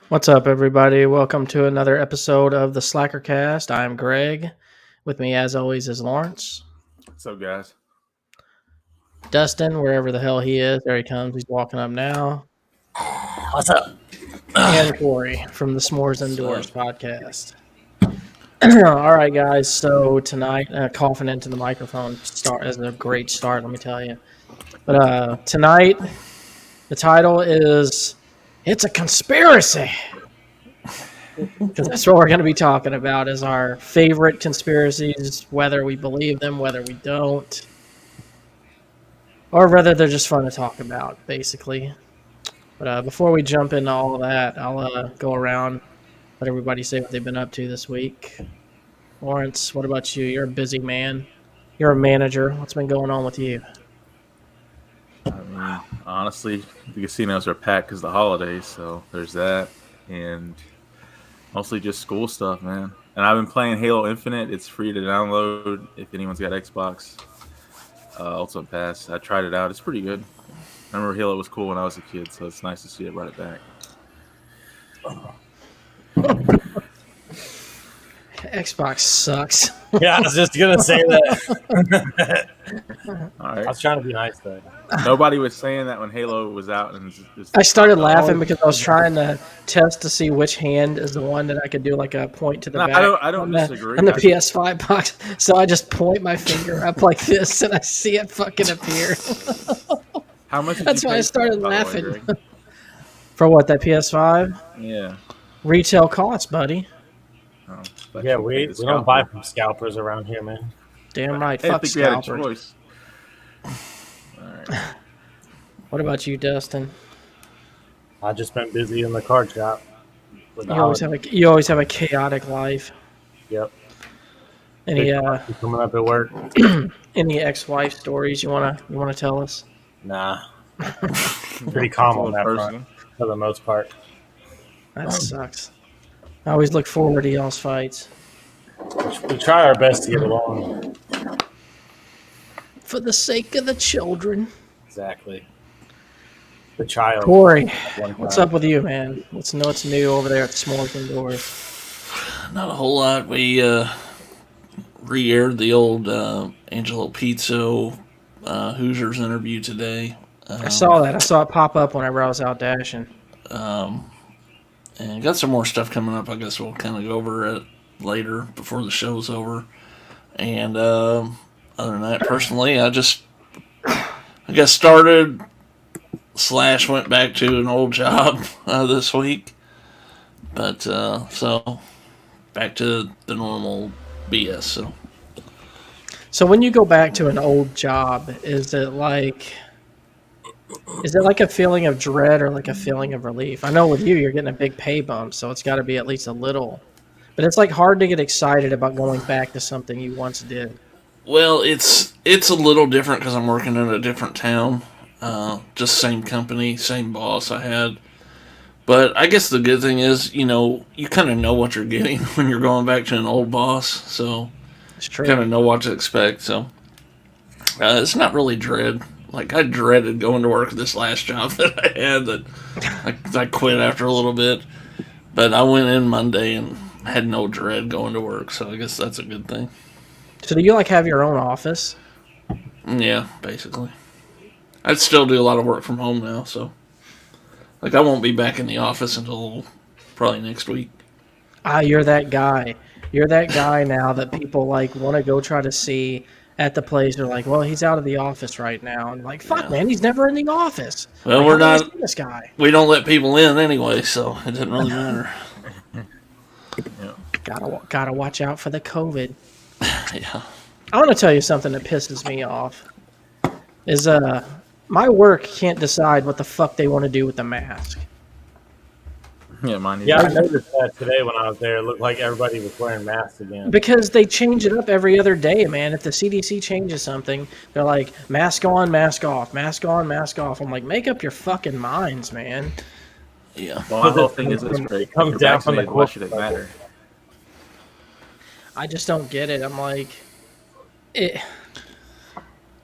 What's up, everybody? Welcome to another episode of the Slackercast. I'm Greg. With me, as always, is Lawrence. What's up, guys? Dustin, wherever the hell he is. There he comes. He's walking up now. What's up? And Corey from the Smores Indoors podcast. All right, guys. So tonight, coughing into the microphone is a great start, let me tell you. But tonight, the title is It's a Conspiracy. Because that's what we're going to be talking about is our favorite conspiracies, whether we believe them, whether we don't, or whether they're just fun to talk about, basically. But before we jump into all of that, I'll go around, let everybody say what they've been up to this week. Lawrence, what about you? You're a busy man. You're a manager. What's been going on with you? I mean, honestly, the casinos are packed because of the holidays, so there's that, and mostly just school stuff, man. And I've been playing Halo Infinite. It's free to download if anyone's got Xbox. Ultimate Pass. I tried it out. It's pretty good. I remember Halo was cool when I was a kid, so it's nice to see it brought it back. Xbox sucks. Yeah, I was just gonna say that. All right. I was trying to be nice though. Nobody was saying that when Halo was out, and I started laughing because I was trying to test to see which hand is the one that I could do like a point to the back. I don't disagree. On the PS5 box, so I just point my finger up like this, and I see it fucking appear. How much? That's why I started laughing. For what, that PS5? Yeah. Retail cost, buddy. Oh, yeah, we don't buy from scalpers around here, man. Damn right. Hey, fuck scalpers. All right. What about you, Dustin? I just been busy in the card shop. You always have a chaotic life. Yep. Any coming up at work? Any ex-wife stories you wanna tell us? Nah. Pretty calm on that front for the most part. That sucks. I always look forward to y'all's fights. We try our best to get along. For the sake of the children. Exactly. The child. Corey, what's up with you, man? What's new over there at S'mores Indoors? Not a whole lot. We re-aired the old Angelo Pizzo Hoosiers interview today. I saw that. I saw it pop up whenever I was out dashing. And got some more stuff coming up. I guess we'll kind of go over it later before the show's over. And other than that, personally, I got started / went back to an old job this week. But so back to the normal BS. So when you go back to an old job, is it like a feeling of dread or like a feeling of relief? I know with you're getting a big pay bump, so it's got to be at least a little. But it's like hard to get excited about going back to something you once did. Well, it's a little different because I'm working in a different town. Just same company, same boss I had. But I guess the good thing is, you kind of know what you're getting when you're going back to an old boss. So It's true. You kind of know what to expect. So it's not really dread. Like, I dreaded going to work at this last job that I had that I quit after a little bit. But I went in Monday and had no dread going to work, so I guess that's a good thing. So do you have your own office? Yeah, basically. I'd still do a lot of work from home now, so I won't be back in the office until probably next week. You're that guy. You're that guy now that people want to go try to see at the place. They're like, well, he's out of the office right now. And fuck, man, he's never in the office. Well, we're not. This guy. We don't let people in anyway, so it doesn't really matter. Yeah. Gotta watch out for the COVID. Yeah. I want to tell you something that pisses me off. Is my work can't decide what the fuck they want to do with the mask. Yeah, mine. Yeah, I noticed that today when I was there. It looked like everybody was wearing masks again. Because they change it up every other day, man. If the CDC changes something, they're like, mask on, mask off, mask on, mask off. I'm like, make up your fucking minds, man. Yeah. Well, my whole thing is this great. It comes down from the why should it matter? I just don't get it. I'm like,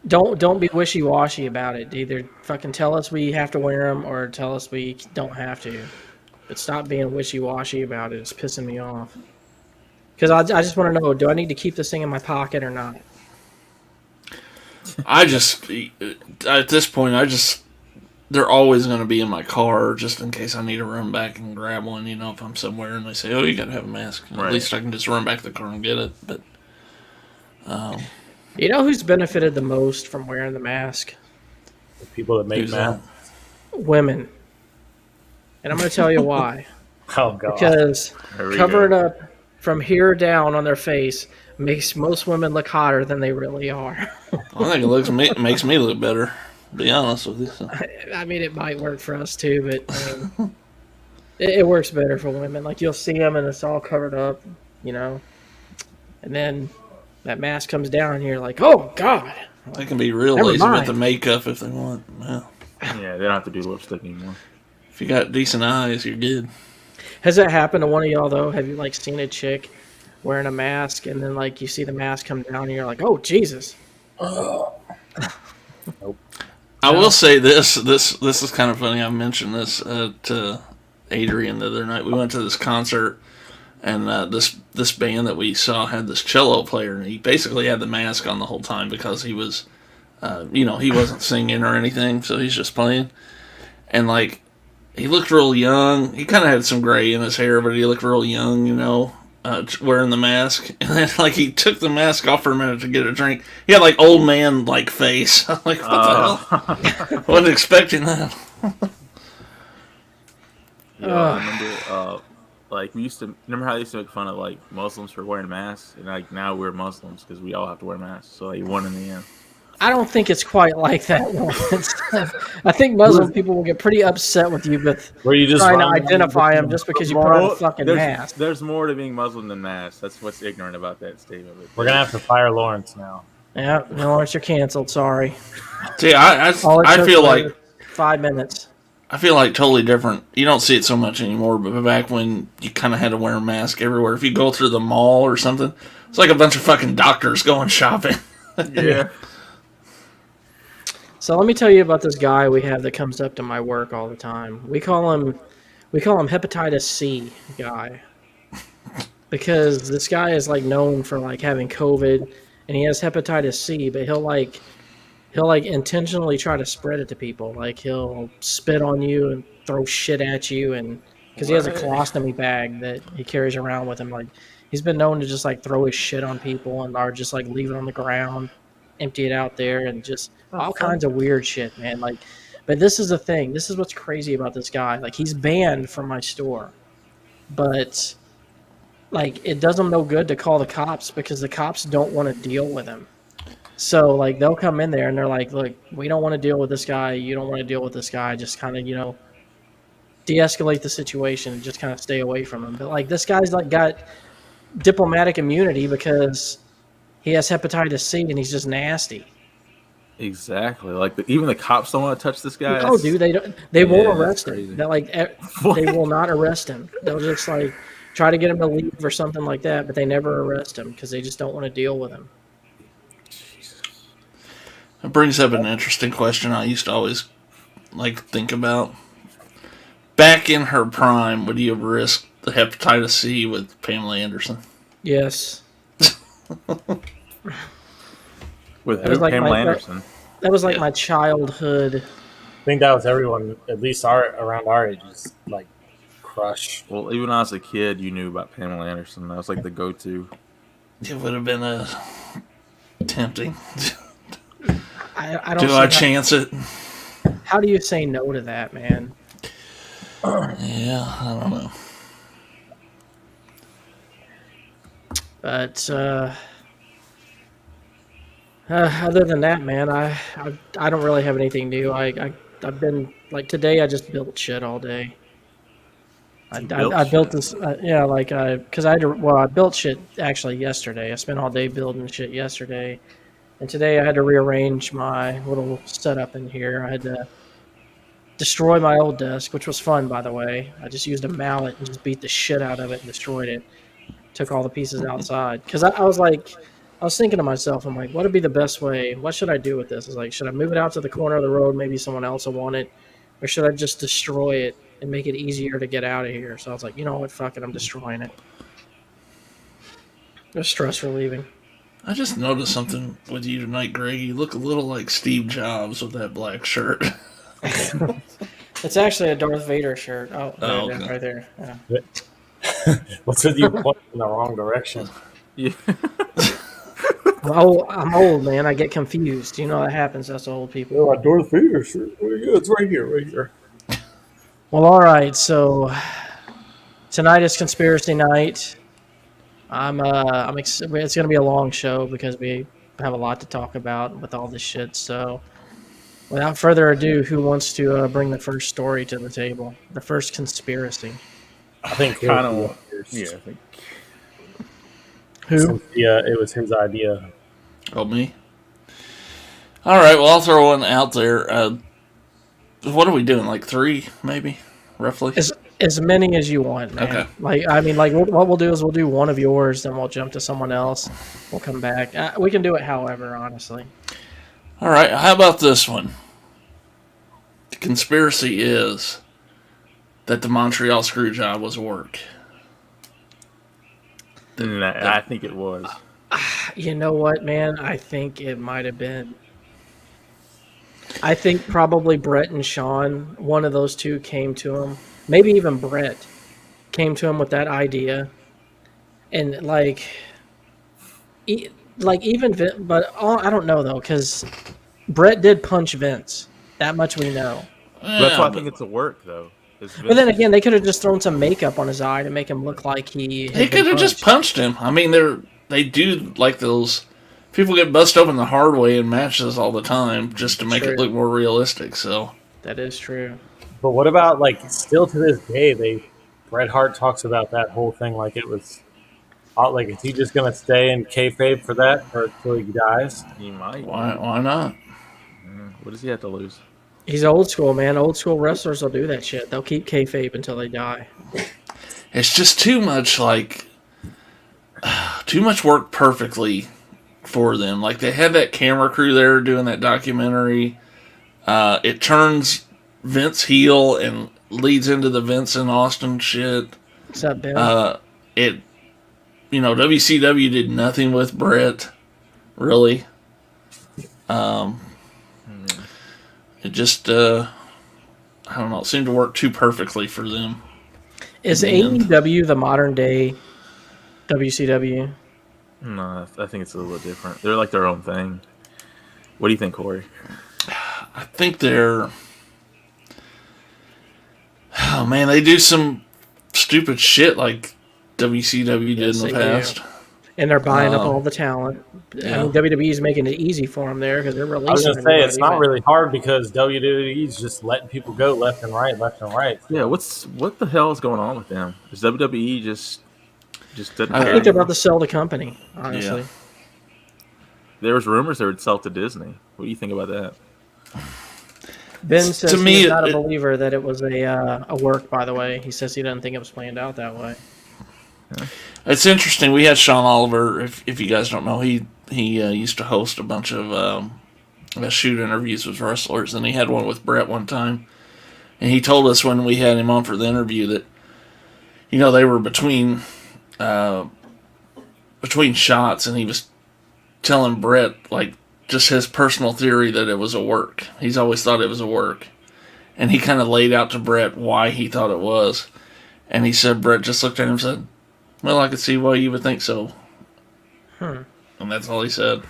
don't be wishy-washy about it. Either fucking tell us we have to wear them or tell us we don't have to. but stop being wishy-washy about it. It's pissing me off. Because I just want to know, do I need to keep this thing in my pocket or not? I just, at this point, they're always going to be in my car just in case I need to run back and grab one, if I'm somewhere and they say, oh, you got to have a mask. Right. At least I can just run back to the car and get it. But, you know who's benefited the most from wearing the mask? The people that make masks. Women. And I'm going to tell you why. Oh, God. Because covering up from here down on their face makes most women look hotter than they really are. I think it makes me look better, to be honest with you. So. I mean, it might work for us too, but it works better for women. Like, you'll see them and it's all covered up, and then that mask comes down and you're like, oh, God. They can be real lazy with the makeup if they want. Yeah, they don't have to do lipstick anymore. If you got decent eyes, you're good. Has that happened to one of y'all, though? Have you, seen a chick wearing a mask, and then, you see the mask come down, and you're like, oh, Jesus. Nope. I will say this is kind of funny. I mentioned this to Adrian the other night. We went to this concert, and this band that we saw had this cello player, and he basically had the mask on the whole time because he was, he wasn't singing or anything, so he's just playing. And, he looked real young. He kind of had some gray in his hair, but he looked real young, wearing the mask. And then, he took the mask off for a minute to get a drink. He had, old man, face. I'm like, what the hell? Wasn't expecting that. I remember, we used to, remember how they used to make fun of, Muslims for wearing masks? And, now we're Muslims because we all have to wear masks. So, you won in the end. I don't think it's quite like that. I think Muslim people will get pretty upset with you with trying to identify them just because you put on a fucking mask. There's more to being Muslim than masks. That's what's ignorant about that statement. We're going to have to fire Lawrence now. Yeah, Lawrence, you're canceled. Sorry. See, I feel like 5 minutes. I feel like totally different. You don't see it so much anymore, but back when you kind of had to wear a mask everywhere. If you go through the mall or something, it's like a bunch of fucking doctors going shopping. Yeah. So let me tell you about this guy we have that comes up to my work all the time. We call him hepatitis C guy, because this guy is known for having COVID, and he has hepatitis C, but he'll intentionally try to spread it to people. He'll spit on you and throw shit at you, and because he has a colostomy bag that he carries around with him. He's been known to just throw his shit on people or just leave it on the ground, empty it out there, and just all kinds of weird shit, man. But this is the thing. This is what's crazy about this guy. He's banned from my store, but it does him no good to call the cops because the cops don't want to deal with him. So they'll come in there and they're like, look, we don't want to deal with this guy. You don't want to deal with this guy. Just kind of de-escalate the situation and just kind of stay away from him. But this guy's got diplomatic immunity because he has hepatitis C and he's just nasty. Exactly. Even the cops don't want to touch this guy. Oh, dude, they won't arrest him. They will not arrest him. They'll just try to get him to leave or something like that, but they never arrest him because they just don't want to deal with him. That brings up an interesting question I used to always think about. Back in her prime, would you have risked the hepatitis C with Pamela Anderson? Yes. With who? Pamela Anderson. That was my childhood. I think that was everyone, at least around our ages, crush. Well, even when I was a kid, you knew about Pamela Anderson. That was the go-to. It would have been tempting. I don't. Do I chance it? How do you say no to that, man? Yeah, I don't know. But other than that, man, I don't really have anything new. I've been today. I just built shit all day. I built this, because I built shit actually yesterday. I spent all day building shit yesterday, and today I had to rearrange my little setup in here. I had to destroy my old desk, which was fun, by the way. I just used a mallet and just beat the shit out of it and destroyed it. Took all the pieces outside because I was thinking to myself, I'm like, what would be the best way? What should I do with this? Should I move it out to the corner of the road? Maybe someone else will want it, or should I just destroy it and make it easier to get out of here. So I was like, you know what, fuck it, I'm destroying it. It was stress relieving. I just noticed something with you tonight, Greg. You look a little like Steve Jobs with that black shirt. It's actually a Darth Vader shirt. Oh, okay. right there. Yeah. What's with you pointing in the wrong direction? Yeah. I'm old, man. I get confused. You know that happens. That's old people. Oh, a Darth Vader shirt. It's right here. Well, all right. So tonight is conspiracy night. It's going to be a long show because we have a lot to talk about with all this shit. So, without further ado, who wants to bring the first story to the table? The first conspiracy. I think Kind of. Yeah, I think. Who? It was his idea. Oh, me? All right, well, I'll throw one out there. What are we doing? Like 3, maybe, roughly? As many as you want, man. Okay. What we'll do is we'll do one of yours, then we'll jump to someone else. We'll come back. We can do it however, honestly. All right, how about this one? The conspiracy is that the Montreal screw job was work. I think it was. You know what, man? I think it might have been. I think probably Brett and Sean, one of those two came to him. Maybe even Brett came to him with that idea. And I don't know though, because Brett did punch Vince. That much we know. That's why I think it's a work though. But then again, they could have just thrown some makeup on his eye to make him look like he. They could have just punched him. I mean, they do like those. People get busted open the hard way in matches all the time just to make it look more realistic. So that is true. But what about still to this day, Bret Hart talks about that whole thing like it was. Is he just gonna stay in kayfabe for that until he dies? He might. Why not? What does he have to lose? He's old school, man. Old school wrestlers will do that shit. They'll keep kayfabe until they die. It's just too much too much work perfectly for them. Like they had that camera crew there doing that documentary. It turns Vince heel and leads into the Vince and Austin shit. What's up, Bill? WCW did nothing with Brett, really. It just, I don't know, it seemed to work too perfectly for them. Is AEW the modern day WCW? No, I think it's a little different. They're like their own thing. What do you think, Corey? I think they're... Oh, man, they do some stupid shit like WCW did in the past. Do. And they're buying up all the talent. Yeah. I mean, WWE's making it easy for them there because they're releasing. I was going to say, it's not really hard because WWE's just letting people go left and right. Yeah, what the hell is going on with them? Is WWE just doesn't I care think they're anymore? about to sell the company, honestly. Yeah. There was rumors they would sell to Disney. What do you think about that? Ben says he's not a believer that it was a work, by the way. He says he doesn't think it was planned out that way. Yeah. It's interesting. We had Sean Oliver. If you guys don't know, he used to host a bunch of shoot interviews with wrestlers, and he had one with Brett one time. And he told us when we had him on for the interview that they were between shots, and he was telling Brett just his personal theory that it was a work. He's always thought it was a work, and he kind of laid out to Brett why he thought it was. And he said Brett just looked at him and said, "Well, I could see why you would think so." And that's all he said.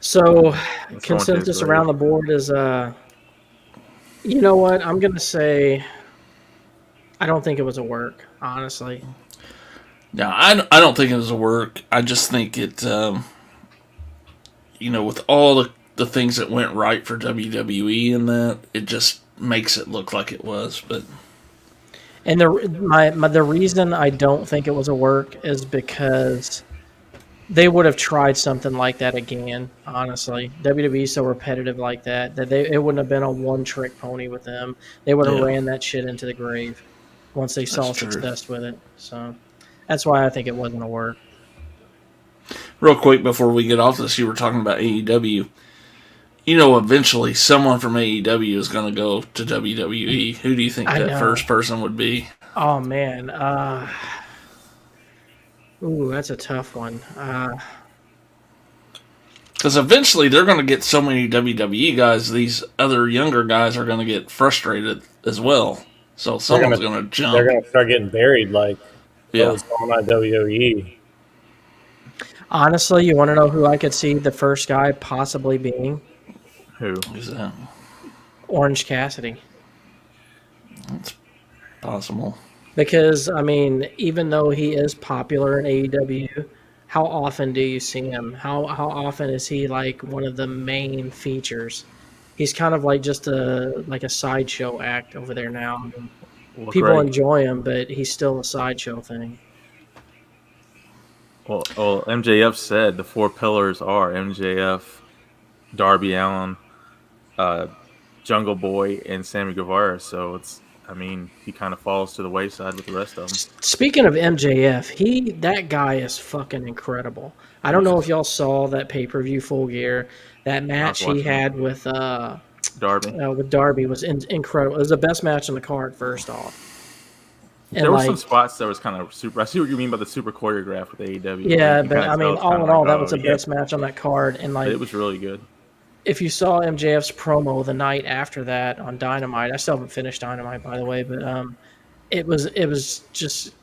So, consensus around the board is, you know what? I'm going to say I don't think it was a work, honestly. No, I don't think it was a work. I just think it, with all the things that went right for WWE and that, it just makes it look like it was. But and the reason I don't think it was a work is because they would have tried something like that again. Honestly, WWE is so repetitive like that it wouldn't have been a one-trick pony with them. They would have ran that shit into the grave once they saw success with it. So that's why I think it wasn't a work. Real quick before we get off this, you were talking about AEW. eventually someone from AEW is going to go to WWE. Who do you think I that know. first person would be? Oh man. Ooh, that's a tough one. Because eventually they're going to get so many WWE guys, these other younger guys are going to get frustrated as well. So someone's going to They're jump. gonna start getting buried like what Yeah. was going on at WWE. Honestly, you want to know who I could see the first guy possibly being? Who? Who's that? Orange Cassidy. That's possible. Because, I mean, even though he is popular in AEW, how often do you see him? How often is he like one of the main features? He's kind of like just a sideshow act over there now. Well, People great. enjoy him, but he's still a sideshow thing. Well, MJF said the 4 pillars are MJF, Darby Allin, Jungle Boy, and Sammy Guevara. So he kind of falls to the wayside with the rest of them. Speaking of MJF, that guy is fucking incredible. I don't know if y'all saw that pay-per-view Full Gear. That match he had with Darby was incredible. It was the best match on the card. First off, and there were some spots that was kind of super. I see what you mean by the super choreograph with AEW. Yeah, but I mean, all in all, that was the best match on that card, and but it was really good. If you saw MJF's promo the night after that on Dynamite, I still haven't finished Dynamite, by the way, but it was just,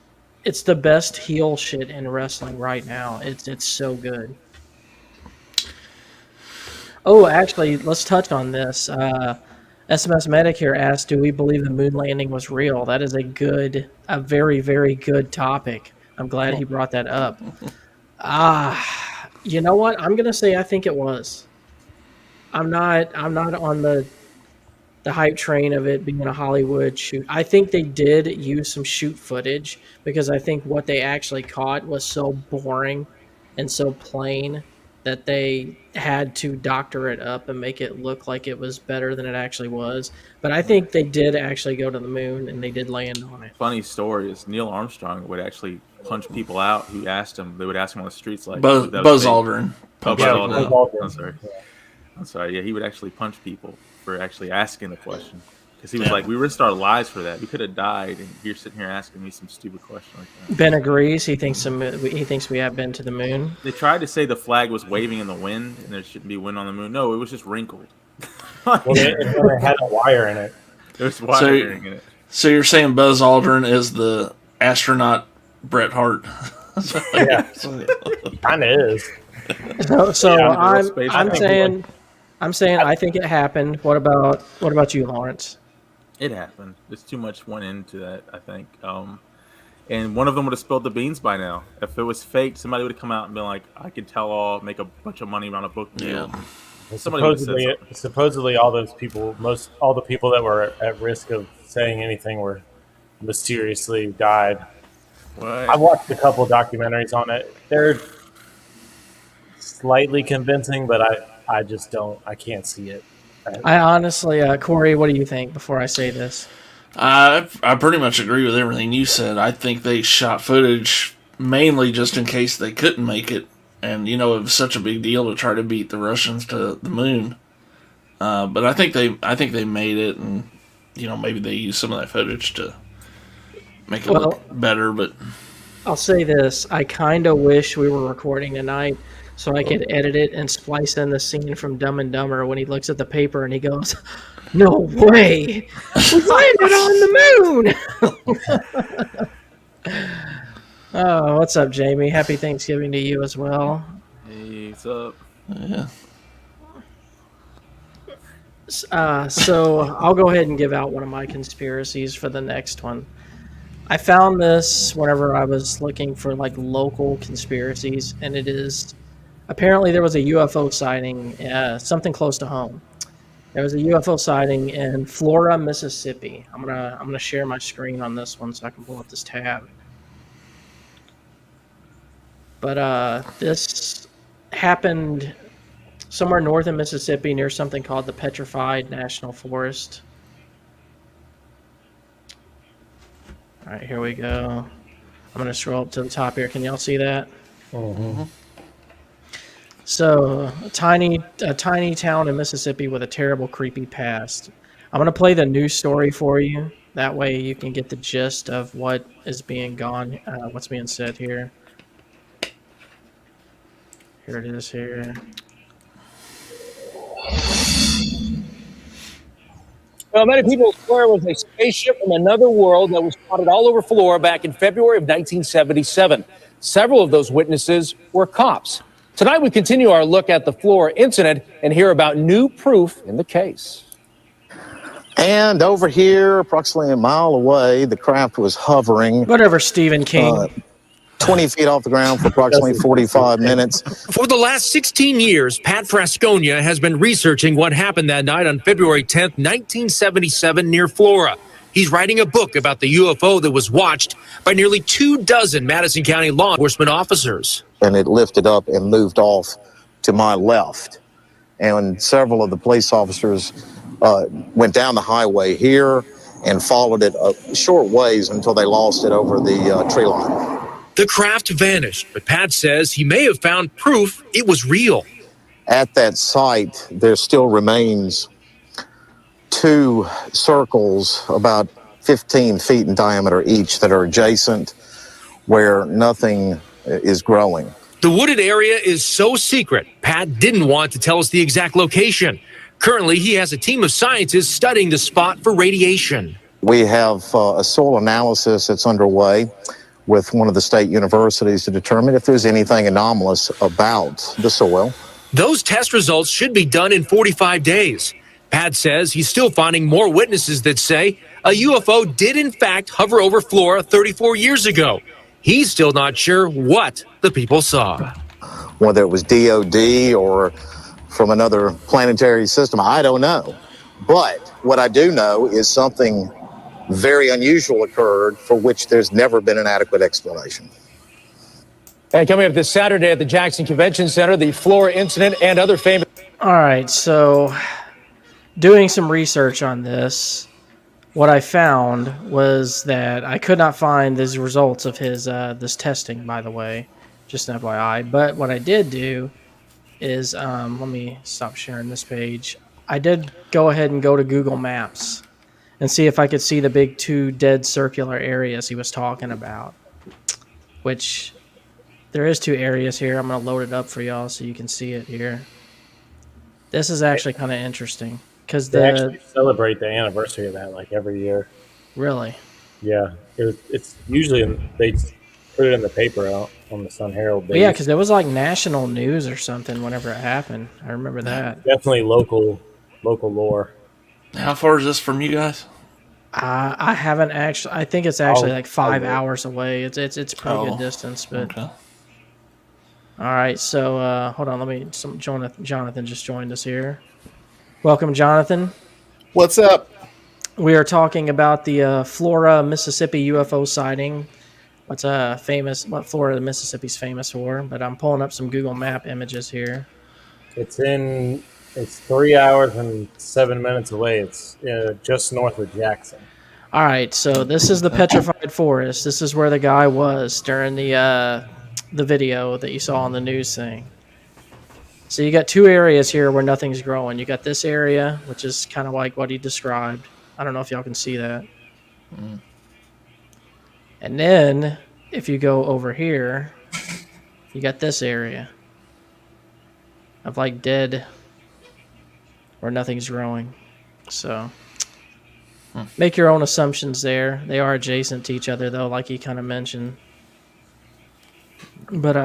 it's the best heel shit in wrestling right now. It's so good. Oh, actually, let's touch on this. SMS Medic here asked, do we believe the moon landing was real? That is a very, very good topic. I'm glad he brought that up. You know what? I'm going to say I think it was. I'm not on the hype train of it being a Hollywood shoot. I think they did use some shoot footage because I think what they actually caught was so boring and so plain that they had to doctor it up and make it look like it was better than it actually was. But I think they did actually go to the moon and they did land on it. Funny story is Neil Armstrong would actually punch people out who asked him. They would ask him on the streets like Buzz Aldrin. Oh, Yeah, Buzz Aldrin. Aldrin. I'm sorry. Yeah, he would actually punch people for actually asking the question. Because he was like, we risked our lives for that. We could have died, and you're sitting here asking me some stupid question like that. Ben agrees. He thinks we have been to the moon. They tried to say the flag was waving in the wind, and there shouldn't be wind on the moon. No, it was just wrinkled. Well, it had a wire in it. There was wiring in it. So you're saying Buzz Aldrin is the astronaut Bret Hart? Yeah, kind of is. So Yeah, I'm saying I think it happened. What about you, Lawrence? It happened. There's too much went into that, I think. And one of them would have spilled the beans by now. If it was fake, somebody would have come out and been like, I can tell all, make a bunch of money around a book deal. Yeah. Well, Supposedly all those people, all the people that were at risk of saying anything were mysteriously died. What? I watched a couple documentaries on it. They're slightly convincing, but I just I can't see it. I honestly, Corey, what do you think before I say this? I pretty much agree with everything you said. I think they shot footage mainly just in case they couldn't make it. And, it was such a big deal to try to beat the Russians to the moon. But I think they made it, and, maybe they used some of that footage to make it look better. But I'll say this. I kind of wish we were recording tonight so I could edit it and splice in the scene from Dumb and Dumber when he looks at the paper and he goes, "No way! We landed on the moon!" Oh, what's up, Jamie? Happy Thanksgiving to you as well. Hey, what's up? yeah. So I'll go ahead and give out one of my conspiracies for the next one. I found this whenever I was looking for local conspiracies, and it is apparently there was a UFO sighting, something close to home. There was a UFO sighting in Flora, Mississippi. I'm gonna share my screen on this one so I can pull up this tab. But this happened somewhere north of Mississippi near something called the Petrified National Forest. All right, here we go. I'm going to scroll up to the top here. Can y'all see that? Mm-hmm. So, a tiny town in Mississippi with a terrible, creepy past. I'm gonna play the news story for you. That way, you can get the gist of what is being what's being said here. Here it is. Here. Well, many people swear it was a spaceship from another world that was spotted all over Flora back in February of 1977. Several of those witnesses were cops. Tonight, we continue our look at the Flora incident and hear about new proof in the case. And over here, approximately a mile away, the craft was hovering Whatever, Stephen King. 20 feet off the ground for approximately 45 minutes. For the last 16 years, Pat Frasconia has been researching what happened that night on February 10th, 1977, near Flora. He's writing a book about the UFO that was watched by nearly 24 Madison County law enforcement officers. And it lifted up and moved off to my left. And several of the police officers went down the highway here and followed it a short ways until they lost it over the tree line. The craft vanished, but Pat says he may have found proof it was real. At that site, there still remains 2 circles about 15 feet in diameter each that are adjacent where nothing is growing. The wooded area is so secret, Pat didn't want to tell us the exact location. Currently, he has a team of scientists studying the spot for radiation. We have a soil analysis that's underway with one of the state universities to determine if there's anything anomalous about the soil. Those test results should be done in 45 days. Pat says he's still finding more witnesses that say a UFO did in fact hover over Flora 34 years ago. He's still not sure what the people saw. Whether it was DOD or from another planetary system, I don't know. But what I do know is something very unusual occurred for which there's never been an adequate explanation. And coming up this Saturday at the Jackson Convention Center, the Flora incident and other famous... All right, so doing some research on this, what I found was that I could not find the results of his this testing, by the way, just an FYI. But what I did do is, let me stop sharing this page. I did go ahead and go to Google Maps and see if I could see the big 2 dead circular areas he was talking about, which there is 2 areas here. I'm going to load it up for y'all so you can see it here. This is actually kind of interesting because they actually celebrate the anniversary of that like every year. Really? Yeah, it's usually they put it in the paper out on the Sun Herald. Yeah, because it was like national news or something whenever it happened. I remember that. Definitely local lore. How far is this from you guys? I haven't actually. I think it's actually like 5 hours away. It's a pretty good distance, but. Okay. All right, so hold on. Jonathan just joined us here. Welcome, Jonathan. What's up? We are talking about the Flora, Mississippi UFO sighting. What Florida, Mississippi's famous for? But I'm pulling up some Google Map images here. It's 3 hours and 7 minutes away. It's just north of Jackson. All right, so this is the Petrified Forest. This is where the guy was during the video that you saw on the news thing. So you got 2 areas here where nothing's growing. You got this area, which is kind of like what he described. I don't know if y'all can see that. Mm. And then if you go over here, you got this area of like dead where nothing's growing. So make your own assumptions there. They are adjacent to each other though, like he kind of mentioned. But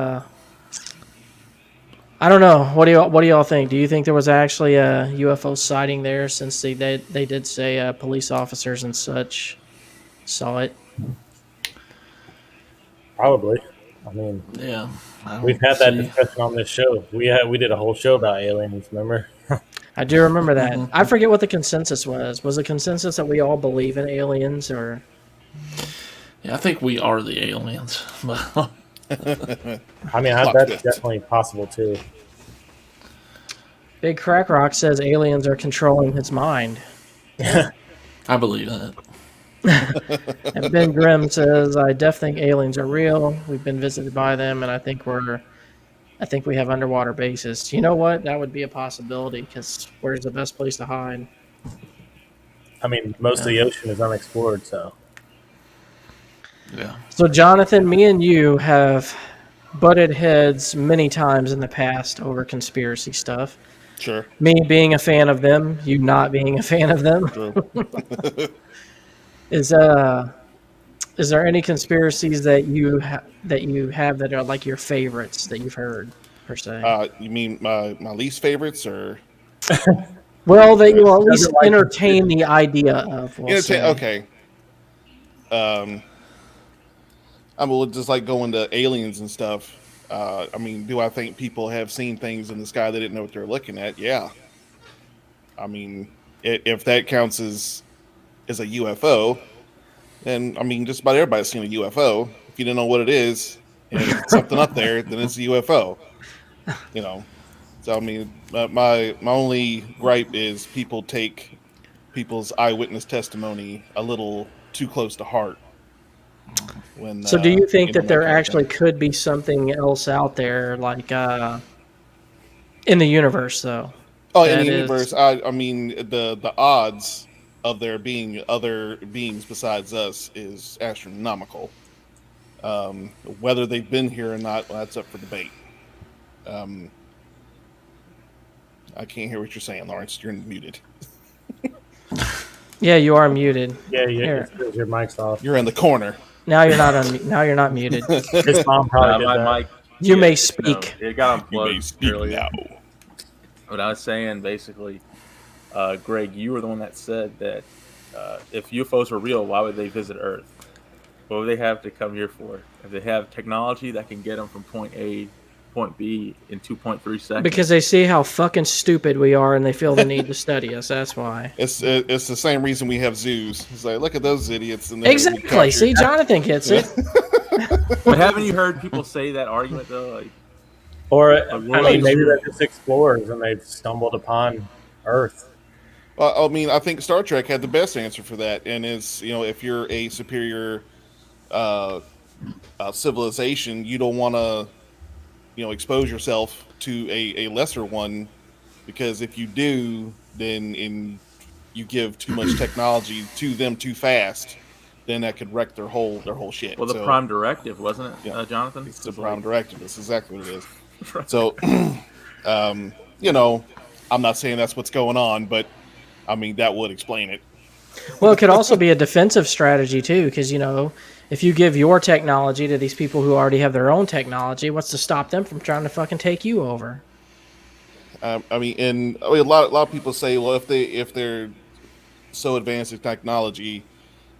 I don't know. What do y'all think? Do you think there was actually a UFO sighting there? Since they did say police officers and such saw it. Probably. I mean, yeah. We've had that discussion on this show. We did a whole show about aliens. Remember? I do remember that. I forget what the consensus was. Was the consensus that we all believe in aliens, or? Yeah, I think we are the aliens. I mean, that's definitely possible too. Big Crack Rock says aliens are controlling his mind. I believe that. And Ben Grimm says, I definitely think aliens are real. We've been visited by them, and I think we're I think we have underwater bases. You know what? That would be a possibility because where's the best place to hide? I mean, most of the ocean is unexplored, so. Yeah. So, Jonathan, me and you have butted heads many times in the past over conspiracy stuff. Sure. Me being a fan of them, you not being a fan of them. True. Is there any conspiracies that you have that are like your favorites that you've heard per se? You mean my least favorites or Well, that you will at least entertain the idea of. We'll say. okay. I mean, just like going to aliens and stuff. I mean, do I think people have seen things in the sky they didn't know what they're looking at? Yeah. I mean, if that counts as a UFO, then I mean, just about everybody's seen a UFO. If you don't know what it is and it's something up there, then it's a UFO. You know. So I mean, my only gripe is people take people's eyewitness testimony a little too close to heart. When, So, do you think that there kind of actually thing. could be something else out there, like in the universe, though? Oh, in that the is- universe, I mean, the odds of there being other beings besides us is astronomical. Whether they've been here or not, well, that's up for debate. I can't hear what you're saying, Lawrence. You're muted. Yeah, you are muted. Yeah, Here. your mic's off. You're in the corner. Now you're not now you're not muted. His mom probably did my that. mic. You may no, speak. it got You may unplugged speak earlier. now. What I was saying, basically, Greg, you were the one that said that if UFOs were real, why would they visit Earth? What would they have to come here for? If they have technology that can get them from point A to point B in 2.3 seconds. Because they see how fucking stupid we are and they feel the need to study us. That's why. It's the same reason we have zoos. It's like, look at those idiots. And they're Exactly. captured. See, Jonathan gets it. But haven't you heard people say that argument though? Like, Or, I what mean, is maybe your- they're just explorers and they've stumbled upon Earth. Well, I mean, I think Star Trek had the best answer for that, and is if you're a superior civilization, you don't want to expose yourself to a lesser one, because if you do, then you give too much technology to them too fast, then that could wreck their whole shit. well, the So, Prime Directive, wasn't it, Yeah. Jonathan? It's the It's Prime like- Directive. That's exactly what it is. So, I'm not saying that's what's going on, but I mean that would explain it. Well, it could also be a defensive strategy too, because if you give your technology to these people who already have their own technology, what's to stop them from trying to fucking take you over? I mean, a lot of people say, well, if they're so advanced in technology,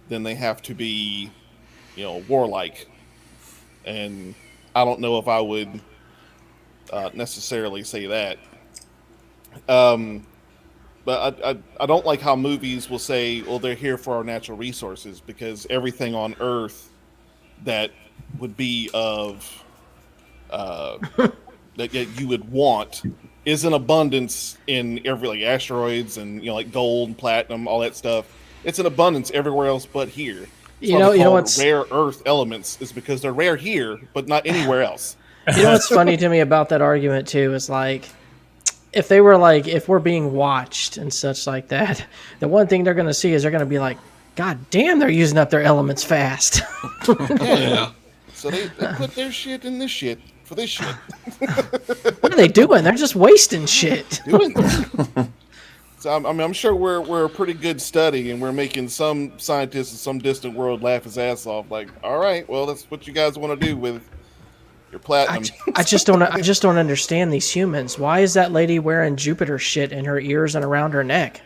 then they have to be, warlike. And I don't know if I would necessarily say that. But I don't like how movies will say, well, they're here for our natural resources, because everything on Earth that would be of that you would want is in abundance in every, like, asteroids and like gold and platinum, all that stuff. It's in abundance everywhere else but here. It's You why know- they're you know called what's- rare Earth elements, is because they're rare here but not anywhere else. You know what's funny to me about that argument too is like, if we're being watched and such like that, the one thing they're going to see is they're going to be like, God damn, they're using up their elements fast. Yeah. So they put their shit in this shit for this shit. What are they doing? They're just wasting shit. Doing that. So I'm sure we're a pretty good study, and we're making some scientists in some distant world laugh his ass off. Like, all right, well, that's what you guys want to do with your platinum. I just don't understand these humans. Why is that lady wearing Jupiter shit in her ears and around her neck?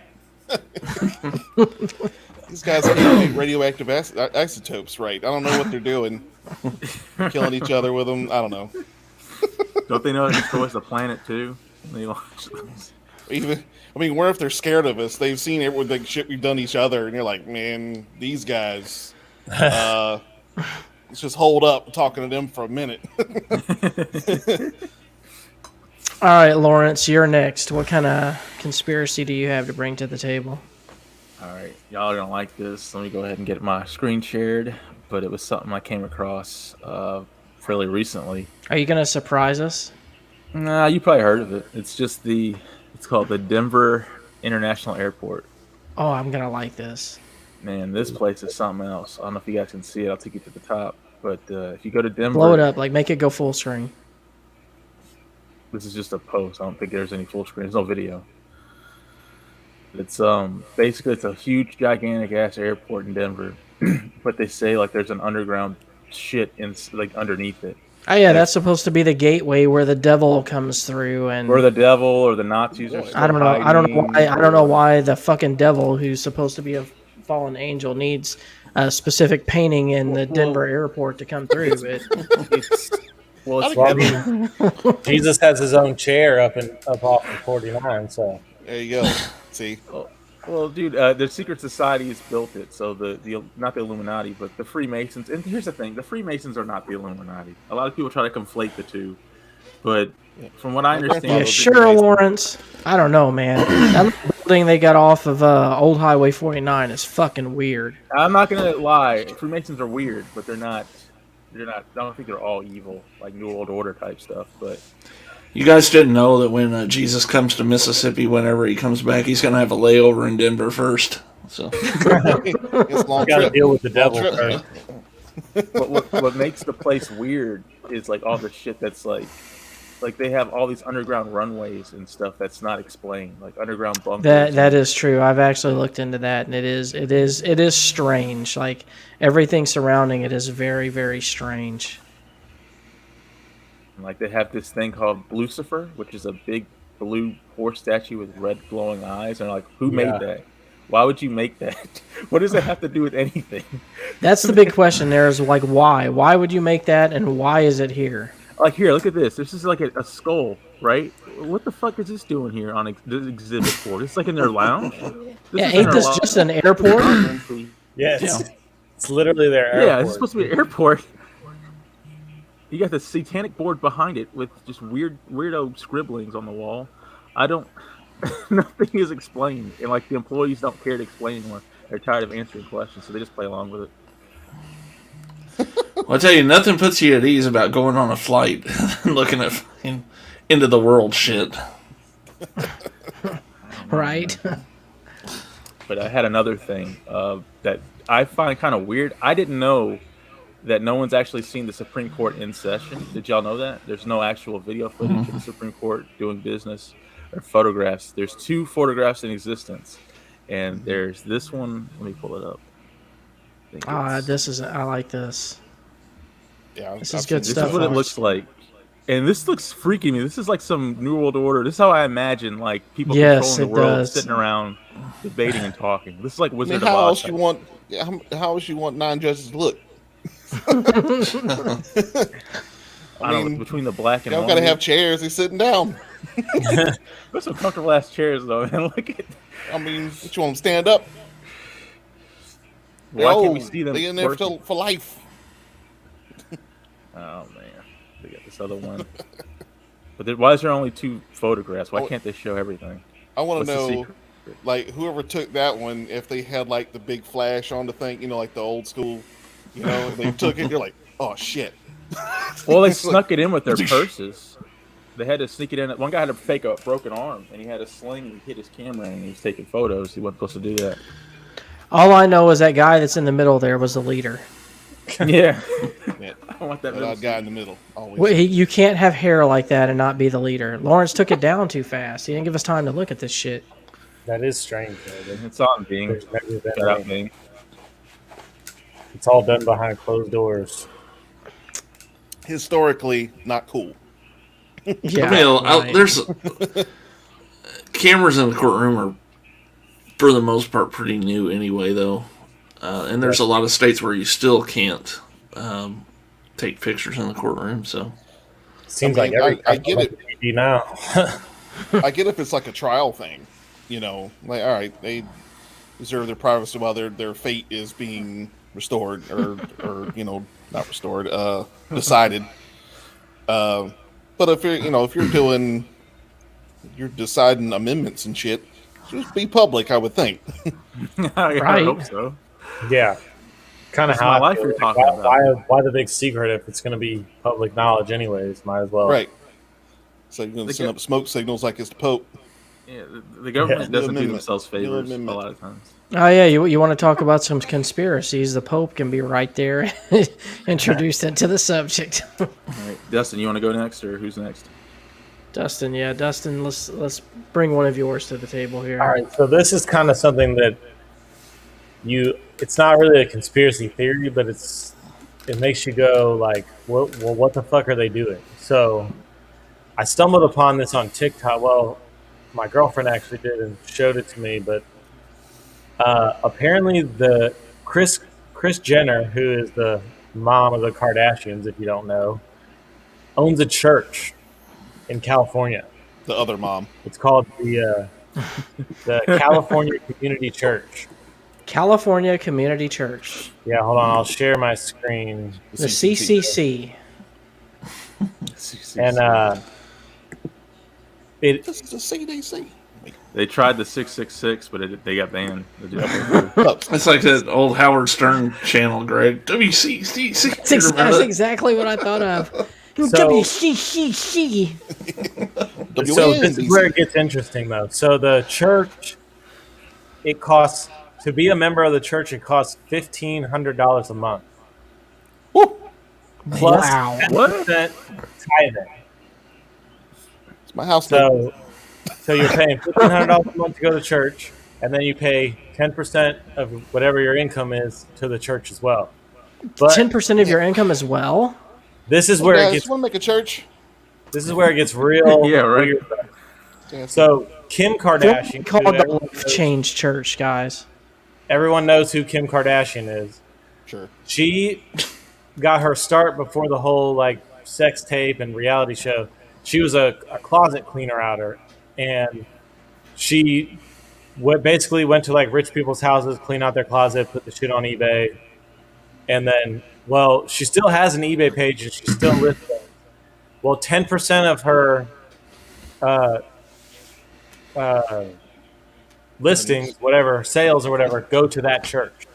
These guys make radioactive isotopes, right? I don't know what they're doing. Killing each other with them. I don't know. Don't they know it destroys the planet too? They launch those. Even, I mean, what if they're scared of us? They've seen the shit we've done to each other, and you're like, man, these guys. Let's just hold up talking to them for a minute. All right, Lawrence, you're next. What kind of conspiracy do you have to bring to the table? All right, y'all are gonna like this. Let me go ahead and get my screen shared. But it was something I came across fairly recently. Are you going to surprise us? Nah, you probably heard of it. It's called the Denver International Airport. Oh, I'm gonna like this. Man, this place is something else. I don't know if you guys can see it. I'll take you to the top. But if you go to Denver, Blow it up, like make it go full screen. this is just a post. I don't think there's any full screen. There's no video. It's basically it's a huge, gigantic ass airport in Denver, but they say like there's an underground shit in like underneath it. Oh yeah, that's supposed to be the gateway where the devil comes through, and Or the devil or the Nazis are still I don't know. I don't know hiding, why. I don't know why the fucking devil, who's supposed to be a fallen angel, needs a specific painting in the Denver airport to come through. But Jesus has his own chair up off of 49. So There you go. See, well, dude, the secret societies built it. So the not the Illuminati, but the Freemasons. And here's the thing: the Freemasons are not the Illuminati. A lot of people try to conflate the two, but from what I understand, yeah, sure, Lawrence. I don't know, man. That building they got off of Old Highway 49 is fucking weird. I'm not gonna lie. Freemasons are weird, but they're not. They're not. I don't think they're all evil, like New World Order type stuff. But You guys didn't know that when Jesus comes to Mississippi, whenever he comes back, he's going to have a layover in Denver first. So it's a long got to trip. deal with the devil trip, first. but what makes the place weird is like all the shit that's like they have all these underground runways and stuff that's not explained, like underground bunkers. That is true. I've actually looked into that, and it is strange. Like everything surrounding it is very, very strange. Like they have this thing called Lucifer, which is a big blue horse statue with red glowing eyes, and like, who made that? Why would you make that? What does that have to do with anything? That's the big question. There is like, why? Why would you make that, and why is it here? Like here, look at this. This is like a skull, right? What the fuck is this doing here on this exhibit board? It's like in their lounge. Ain't this just an airport? Yes, it's literally their airport. Yeah, it's supposed to be an airport. You got the satanic board behind it with just weirdo scribblings on the wall. Nothing is explained, and like the employees don't care to explain anymore. They're tired of answering questions, so they just play along with it. well, I tell you, nothing puts you at ease about going on a flight and looking at into the world shit. Right. But I had another thing that I find kind of weird. I didn't know that no one's actually seen the Supreme Court in session. Did y'all know that? There's no actual video footage of the Supreme Court doing business or photographs. There's 2 photographs in existence, and there's this one. Let me pull it up. I like this. Yeah, This is good stuff. This is what it looks like. And this looks freaky to me. This is like some New World Order. This is how I imagine like people controlling the world, sitting around debating and talking. This is like Wizard of Oz. How else you want? How else you want 9 judges to look? I mean, between the black and y'all gotta have chairs. They're sitting down. There's some comfortable ass chairs though, man. Look at. I mean, what you want them to stand up? Why can't we see them? They in there for life. Oh man, they got this other one. But why is there only 2 photographs? Why can't they show everything? I want to know, like, whoever took that one, if they had like the big flash on the thing, you know, like the old school, you know, they took it. You're like, oh shit. Well, they snuck it in with their purses. They had to sneak it in. One guy had to fake a broken arm, and he had a sling and hit his camera, and he was taking photos. He wasn't supposed to do that. All I know is that guy that's in the middle there was the leader. Yeah. I want that guy in the middle. Always. Well, you can't have hair like that and not be the leader. Lawrence took it down too fast. He didn't give us time to look at this shit. That is strange. It's on Bing. Shut up, Bing. It's all done behind closed doors. Historically, not cool. Yeah, I mean, there's cameras in the courtroom are, for the most part, pretty new anyway, though. And there's a lot of states where you still can't take pictures in the courtroom. So seems like I get it now. I get if it's like a trial thing, you know, like all right, they deserve their privacy while their fate is being restored or you know, not restored, decided. But if you're deciding amendments and shit, just be public, I would think. I hope so. Yeah, kind of That's how my I life feel. you're talking about. Why the big secret if it's going to be public knowledge anyways? Might as well. Right. So you're going to send up smoke signals like it's the Pope. Yeah, the government doesn't do amendment. themselves New favors a amendment. lot of times. Oh yeah, you want to talk about some conspiracies? The Pope can be right there, introduced into the subject. All right, Dustin, you want to go next, or who's next? Dustin, let's bring one of yours to the table here. All right, so this is kind of something that it's not really a conspiracy theory, but it makes you go like, what the fuck are they doing? So I stumbled upon this on TikTok. Well, my girlfriend actually did and showed it to me, but apparently the Kris Jenner, who is the mom of the Kardashians, if you don't know, owns a church in California. The other mom. It's called the California Community Church. California Community Church. Yeah, hold on. I'll share my screen. The CCC. And This is a CDC. They tried the 666, but they got banned. It's like that old Howard Stern channel, Greg. WCCC. That's exactly what I thought of. WCCC. So this is where it gets interesting, though. So the church, it costs, to be a member of the church, it costs $1,500 a month. Woo! Plus Wow. 10% tithing. It's my house. So you're paying $1,500 a month to go to church, and then you pay 10% of whatever your income is to the church as well. But 10% of your income as well? this is where it Guys, gets. want to make a church? This is where it gets real. Yeah, right. Weird. So Kim Kardashian, Called who the everyone Life knows- Change Church, guys. everyone knows who Kim Kardashian is. Sure. She got her start before the whole like sex tape and reality show. She was a closet cleaner outer, and she basically went to like rich people's houses, clean out their closet, put the shit on eBay, and then, well, she still has an eBay page and she still lists things. Well, 10% of her listings, whatever, sales or whatever, go to that church.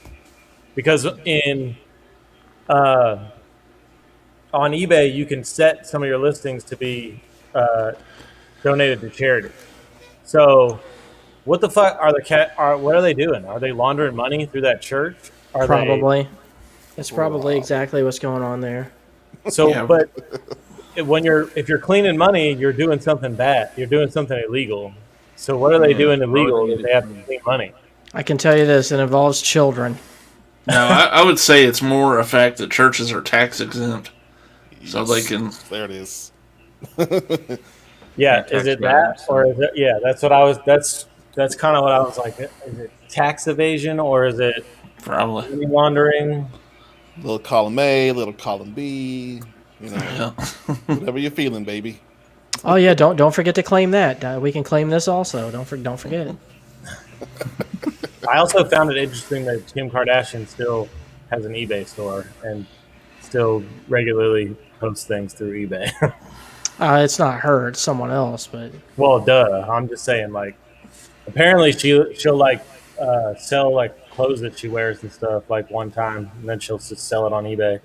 Because on eBay, you can set some of your listings to be donated to charity. So, what the fuck what are they doing? Are they laundering money through that church? Probably. That's probably exactly what's going on there. So, Yeah. but if you're cleaning money, you're doing something bad. You're doing something illegal. So, what are they doing illegal if they have to clean money? I can tell you this, it involves children. No, I would say it's more a fact that churches are tax exempt. So they can. There it is. Yeah, is it that, or is it? Yeah, that's what I was. That's kind of what I was like. Is it tax evasion or is it Probably. money laundering? Little column A, little column B. You know, Yeah. whatever you're feeling, baby. Oh yeah, don't forget to claim that. We can claim this also. Don't forget it. I also found it interesting that Kim Kardashian still has an eBay store and still regularly posts things through eBay. It's not her, it's someone else, but Well, duh. I'm just saying, like, apparently she'll like sell like clothes that she wears and stuff like one time, and then she'll just sell it on eBay,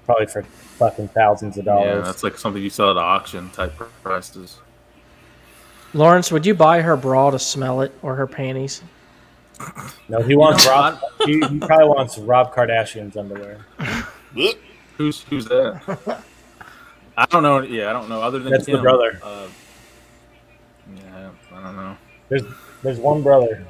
probably for fucking thousands of Yeah, dollars. that's like something you sell at auction type prices. Lawrence, would you buy her bra to smell it or her panties? No, he wants Rob. He probably wants Rob Kardashian's underwear. Who's that? I don't know. Yeah, I don't know. Other than That's the Kim, brother. Yeah, I don't know. There's one brother.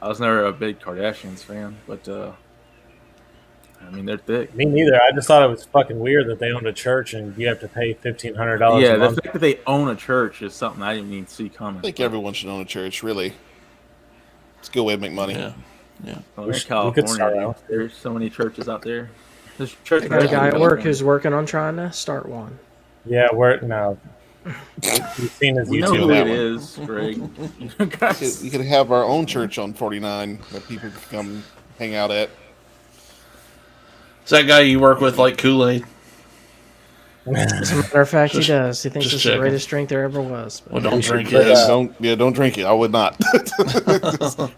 I was never a big Kardashians fan, but I mean they're thick. Me neither. I just thought it was fucking weird that they owned a church and you have to pay $1,500 Yeah, a the month. fact that they own a church is something I didn't even see coming. I think everyone should own a church, really. It's a good way to make money. Yeah. Well, we in could start California, out. there's so many churches out there. There's church. I got a guy at work who's working on trying to start one. Yeah, no. You've seen his We know YouTube. who that it one. is, Greg. You guys- We could have our own church on 49 that people can come hang out at. Is that guy you work with like Kool-Aid? As a matter of fact, he does. He thinks just it's the checking. greatest drink there ever was. But Well, don't drink put it. Don't drink it. I would not.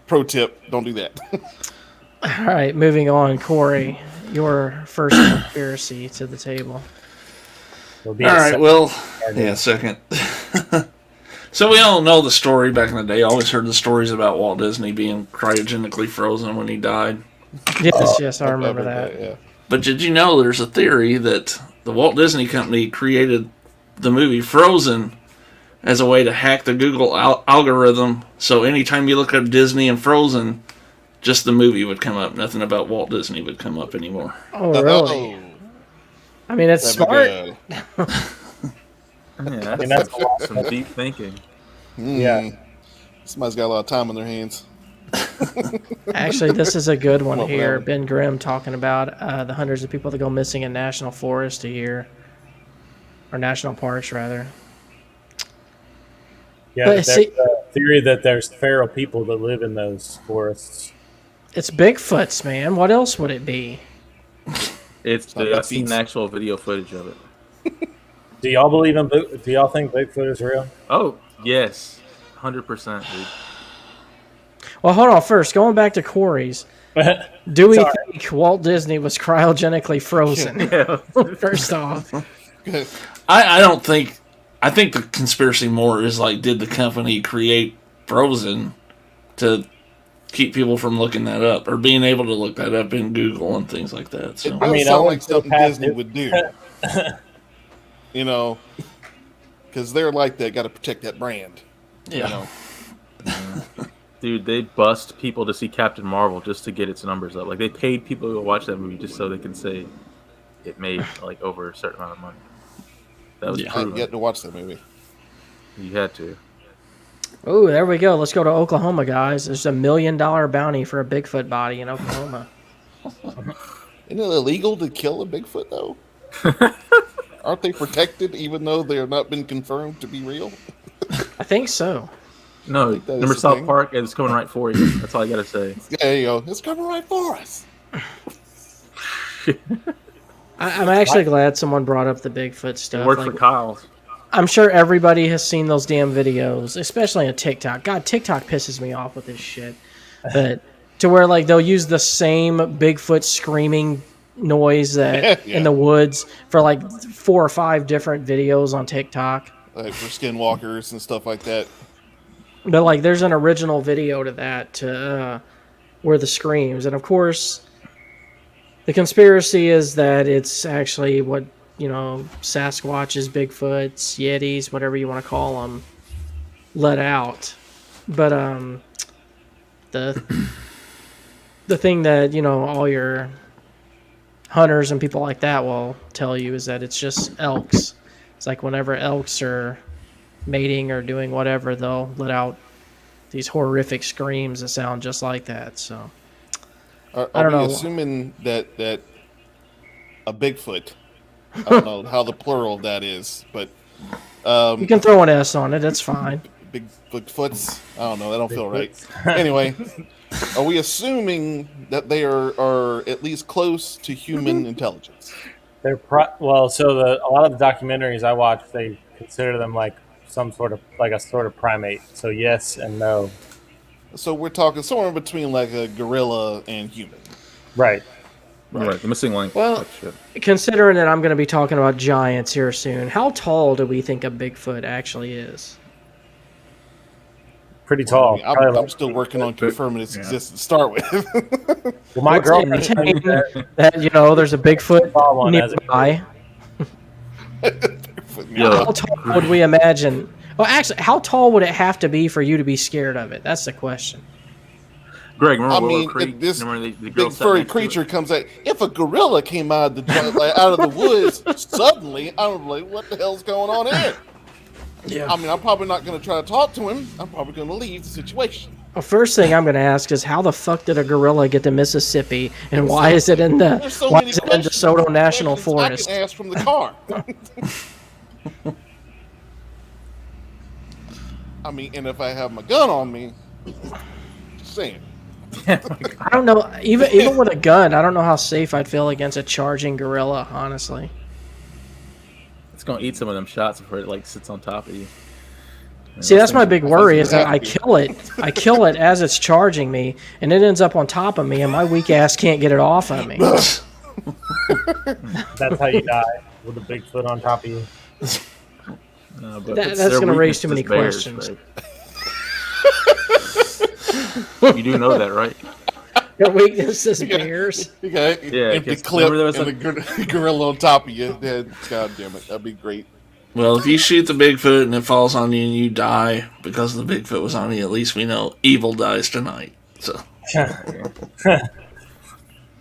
Pro tip: don't do that. all right, moving on. Corey, your first conspiracy to the table. It'll be All a right, second. well, yeah, second. So we all know the story back in the day. I always heard the stories about Walt Disney being cryogenically frozen when he died. Yes, I I've remember heard that. yeah. But did you know there's a theory that the Walt Disney Company created the movie Frozen as a way to hack the Google algorithm, so anytime you look up Disney and Frozen, just the movie would come up. Nothing about Walt Disney would come up anymore. Oh, really? I mean, it's smart. Yeah, And that's that's some deep thinking. Yeah. Somebody's got a lot of time on their hands. Actually, this is a good one Well, here. well. Ben Grimm talking about the hundreds of people that go missing in national forests a year, or national parks rather. Yeah, But there's see- a theory that there's feral people that live in those forests. It's Bigfoots, man. What else would it be? I've seen actual video footage of it. Do y'all believe in? Do y'all think Bigfoot is real? Oh yes, 100%, dude. Well, hold on. First, going back to Corey's, do we Sorry. think Walt Disney was cryogenically frozen? First off, I don't think. I think the conspiracy more is like, did the company create Frozen to keep people from looking that up or being able to look that up in Google and things like that? It So does I mean, I sound wouldn't like go something past Disney it. would do. You know, because they're like that. Got to protect that brand. yeah. You know, Dude, they bust people to see Captain Marvel just to get its numbers up. Like, they paid people to go watch that movie just so they can say it made, like, over a certain amount of money. That was I proven. had yet to watch that movie. You had to. oh, there we go. Let's go to Oklahoma, guys. There's $1 million bounty for a Bigfoot body in Oklahoma. Isn't it illegal to kill a Bigfoot though? Aren't they protected even though they have not been confirmed to be real? I think so. No, that is remember the South thing. Park? It's coming right for you. That's all I gotta say. Yeah, there you go. It's coming right for us. I'm actually glad someone brought up the Bigfoot It stuff. worked Like, for Kyle's. I'm sure everybody has seen those damn videos, especially on TikTok. God, TikTok pisses me off with this shit. But to where like they'll use the same Bigfoot screaming noise that Yeah. in the woods for like 4 or 5 different videos on TikTok. Like for skinwalkers and stuff like that. But like there's an original video to that to where the screams, and of course the conspiracy is that it's actually what, you know, Sasquatches, Bigfoots, Yetis, whatever you want to call them, let out. But the thing that, you know, all your hunters and people like that will tell you is that it's just elks. It's like whenever elks are mating or doing whatever, they'll let out these horrific screams that sound just like that. So Are I don't we know. assuming that a Bigfoot? I don't know how the plural of that is, but you can throw an S on it. It's fine. Bigfoots. I don't know. That don't feel right. Anyway, are we assuming that they are at least close to human intelligence? They're well. So a lot of the documentaries I watch, they consider them like some sort of a sort of primate. So yes and no. So we're talking somewhere in between like a gorilla and human. Right. Right, the missing link. Well, type shit. considering that I'm going to be talking about giants here soon, how tall do we think a Bigfoot actually is? Pretty tall. I Probably am still working on confirming its existence to start with. well, my What's girlfriend it told me mean that that, you know, there's a Bigfoot saw one as a nearby? Yo, How tall would we imagine? Well, actually, how tall would it have to be for you to be scared of it? That's the question. Greg, remember I Willow mean, Creek? if this Remember the girl big sat furry next to it? creature comes out. If a gorilla came out of out of the woods suddenly, I'm like, what the hell's going on here? Yeah. I mean, I'm probably not going to try to talk to him. I'm probably going to leave the situation. Well, first thing I'm going to ask is how the fuck did a gorilla get to Mississippi, and why is it in the There's so why many is it in questions. DeSoto National Questions Forest? I can ask from the car. I mean, and if I have my gun on me, just saying. I don't know. Even with a gun, I don't know how safe I'd feel against a charging gorilla. Honestly, It's gonna eat some of them shots before it like sits on top of you. see, that's my big worry is that I Exactly. kill it as it's charging me, and it ends up on top of me, and my weak ass can't get it off of me. That's how you die, with a Bigfoot on top of you. But That's going to raise too many bears, questions. Right? You do know that, right? Their weakness is bears. You got empty clip and the gorilla on top of you. God damn it, that'd be great. Well, if you shoot the Bigfoot and it falls on you and you die because the Bigfoot was on you, at least we know evil dies tonight. So.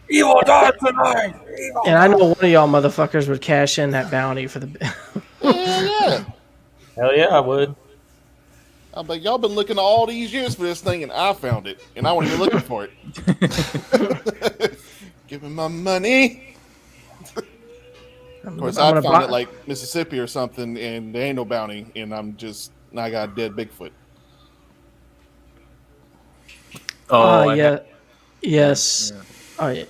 Evil dies tonight! Evil. And I know one of y'all motherfuckers would cash in that bounty for the... Yeah. Hell yeah, I would. I'm like, y'all been looking all these years for this thing, and I found it, and I wasn't even looking for it. Give me my money. Of course, I found it like Mississippi or something, and there ain't no bounty, and I got a dead Bigfoot. Yeah. Yes. Yeah. Oh, yeah.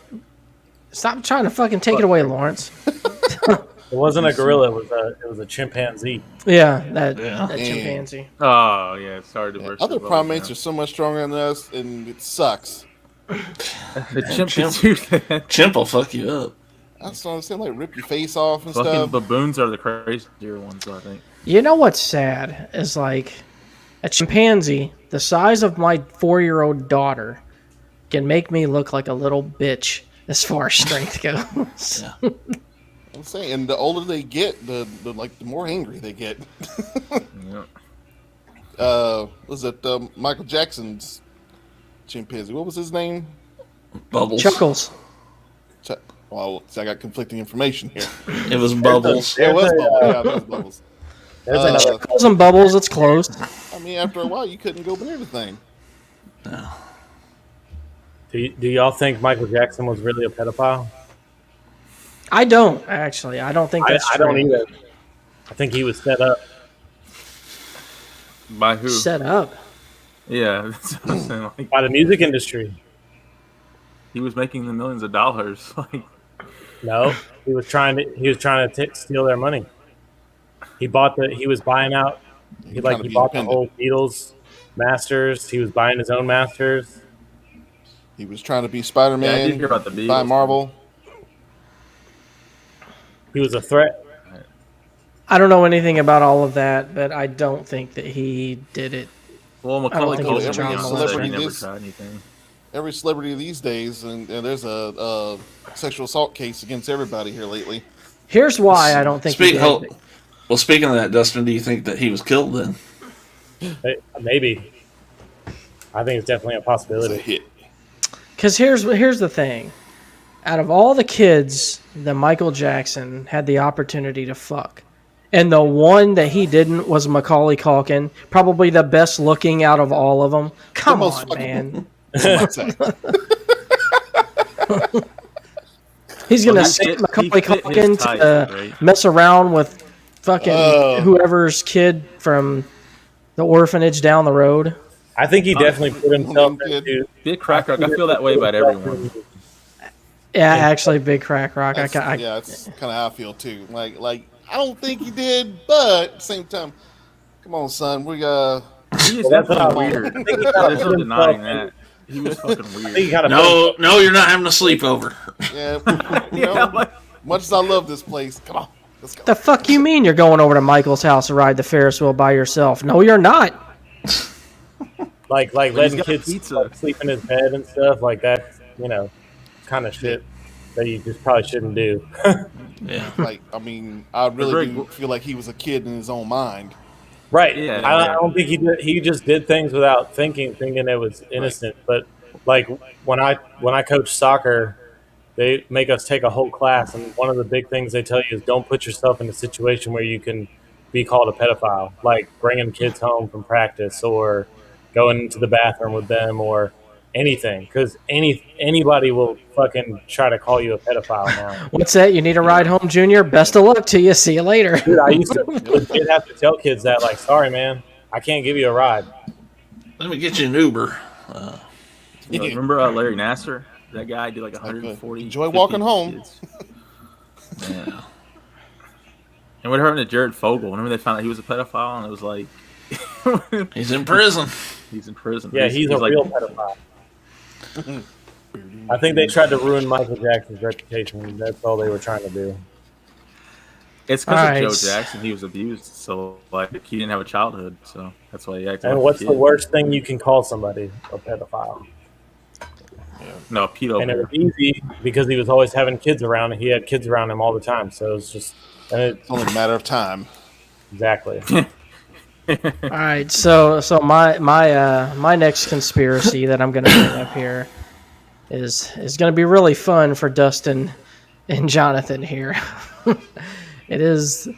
Stop trying to fucking take it away, Lawrence. It wasn't a gorilla. It was a chimpanzee. Yeah, that chimpanzee. Oh yeah, sorry to burst. Other primates are so much stronger than us, and it sucks. The chimp will fuck you up. That's what I'm saying, like rip your face off and fucking stuff. Baboons are the crazier ones, I think. You know what's sad is like a chimpanzee the size of my 4-year-old daughter can make me look like a little bitch as far as strength goes. Yeah. I'm saying, and the older they get, the more angry they get. Yeah. Was it Michael Jackson's chimpanzee? What was his name? Bubbles. Chuckles. Well, I got conflicting information here. It was Bubbles. It was Bubbles. Yeah, it was Bubbles. Chuckles and Bubbles, it's close. I mean, after a while, you couldn't go near the thing. No. Do y'all think Michael Jackson was really a pedophile? I don't, actually. I don't think that's true. I don't either. I think he was set up. By who? Set up? Yeah. That's what I'm saying, like, by the music industry. He was making the millions of dollars. Like, no, he was trying to steal their money. He bought he was buying out. He bought the whole Beatles masters. He was buying his own masters. He was trying to be Spider-Man. Yeah, I did hear about the Beatles. By Marvel. He was a threat. I don't know anything about all of that, but I don't think that he did it. Well, Macaulay Culkin never tried anything. Every celebrity these days, and there's a sexual assault case against everybody here lately. Here's why I don't think he did. Well, speaking of that, Dustin, do you think that he was killed then? Maybe. I think it's definitely a possibility. Because here's the thing. Out of all the kids that Michael Jackson had the opportunity to fuck, and the one that he didn't was Macaulay Culkin, probably the best looking out of all of them. Come on, man. He's going to skip Macaulay Culkin to mess around with fucking whoever's kid from the orphanage down the road. I think he definitely put himself into... Big crack rock. I feel that way about everyone. Yeah, actually, Big Crack Rock. That's kind of how I feel too. Like I don't think he did, but at the same time, come on, son, we He is definitely weird. There's no denying that. He was fucking weird. No, you're not having a sleepover. Yeah, much as I love this place, come on, let's go. The fuck you mean you're going over to Michael's house to ride the Ferris wheel by yourself? No, you're not. Like letting kids sleep in his bed and stuff like that. Kind of shit that you just probably shouldn't do. Yeah. I mean, I really do feel like he was a kid in his own mind. Right. Yeah. I don't think he did. He just did things without thinking it was innocent. Right. But like when I coach soccer, they make us take a whole class, and one of the big things they tell you is don't put yourself in a situation where you can be called a pedophile, like bringing kids home from practice or going into the bathroom with them or anything, because anybody will fucking try to call you a pedophile now. What's that? You need a ride home, Junior? Best of luck to you. See you later. Dude, I used to legit have to tell kids that, like, sorry, man, I can't give you a ride. Let me get you an Uber. Remember Larry Nasser? That guy did like 140. Enjoy walking home. Yeah. And what happened to Jared Fogle? Remember they found out he was a pedophile, and it was like he's in prison. He's in prison. Yeah, he's a real pedophile. I think they tried to ruin Michael Jackson's reputation. That's all they were trying to do. It's because of Alright. Joe Jackson. He was abused, so like he didn't have a childhood, so that's why he acted And like what's a the kid. worst thing you can call somebody? A pedophile. No, pedo. And it was easy because he was always having kids around, and he had kids around him all the time. So it's just, and It's only a matter of time. exactly. All right, so my next conspiracy that I'm going to bring up here is going to be really fun for Dustin and Jonathan here. It is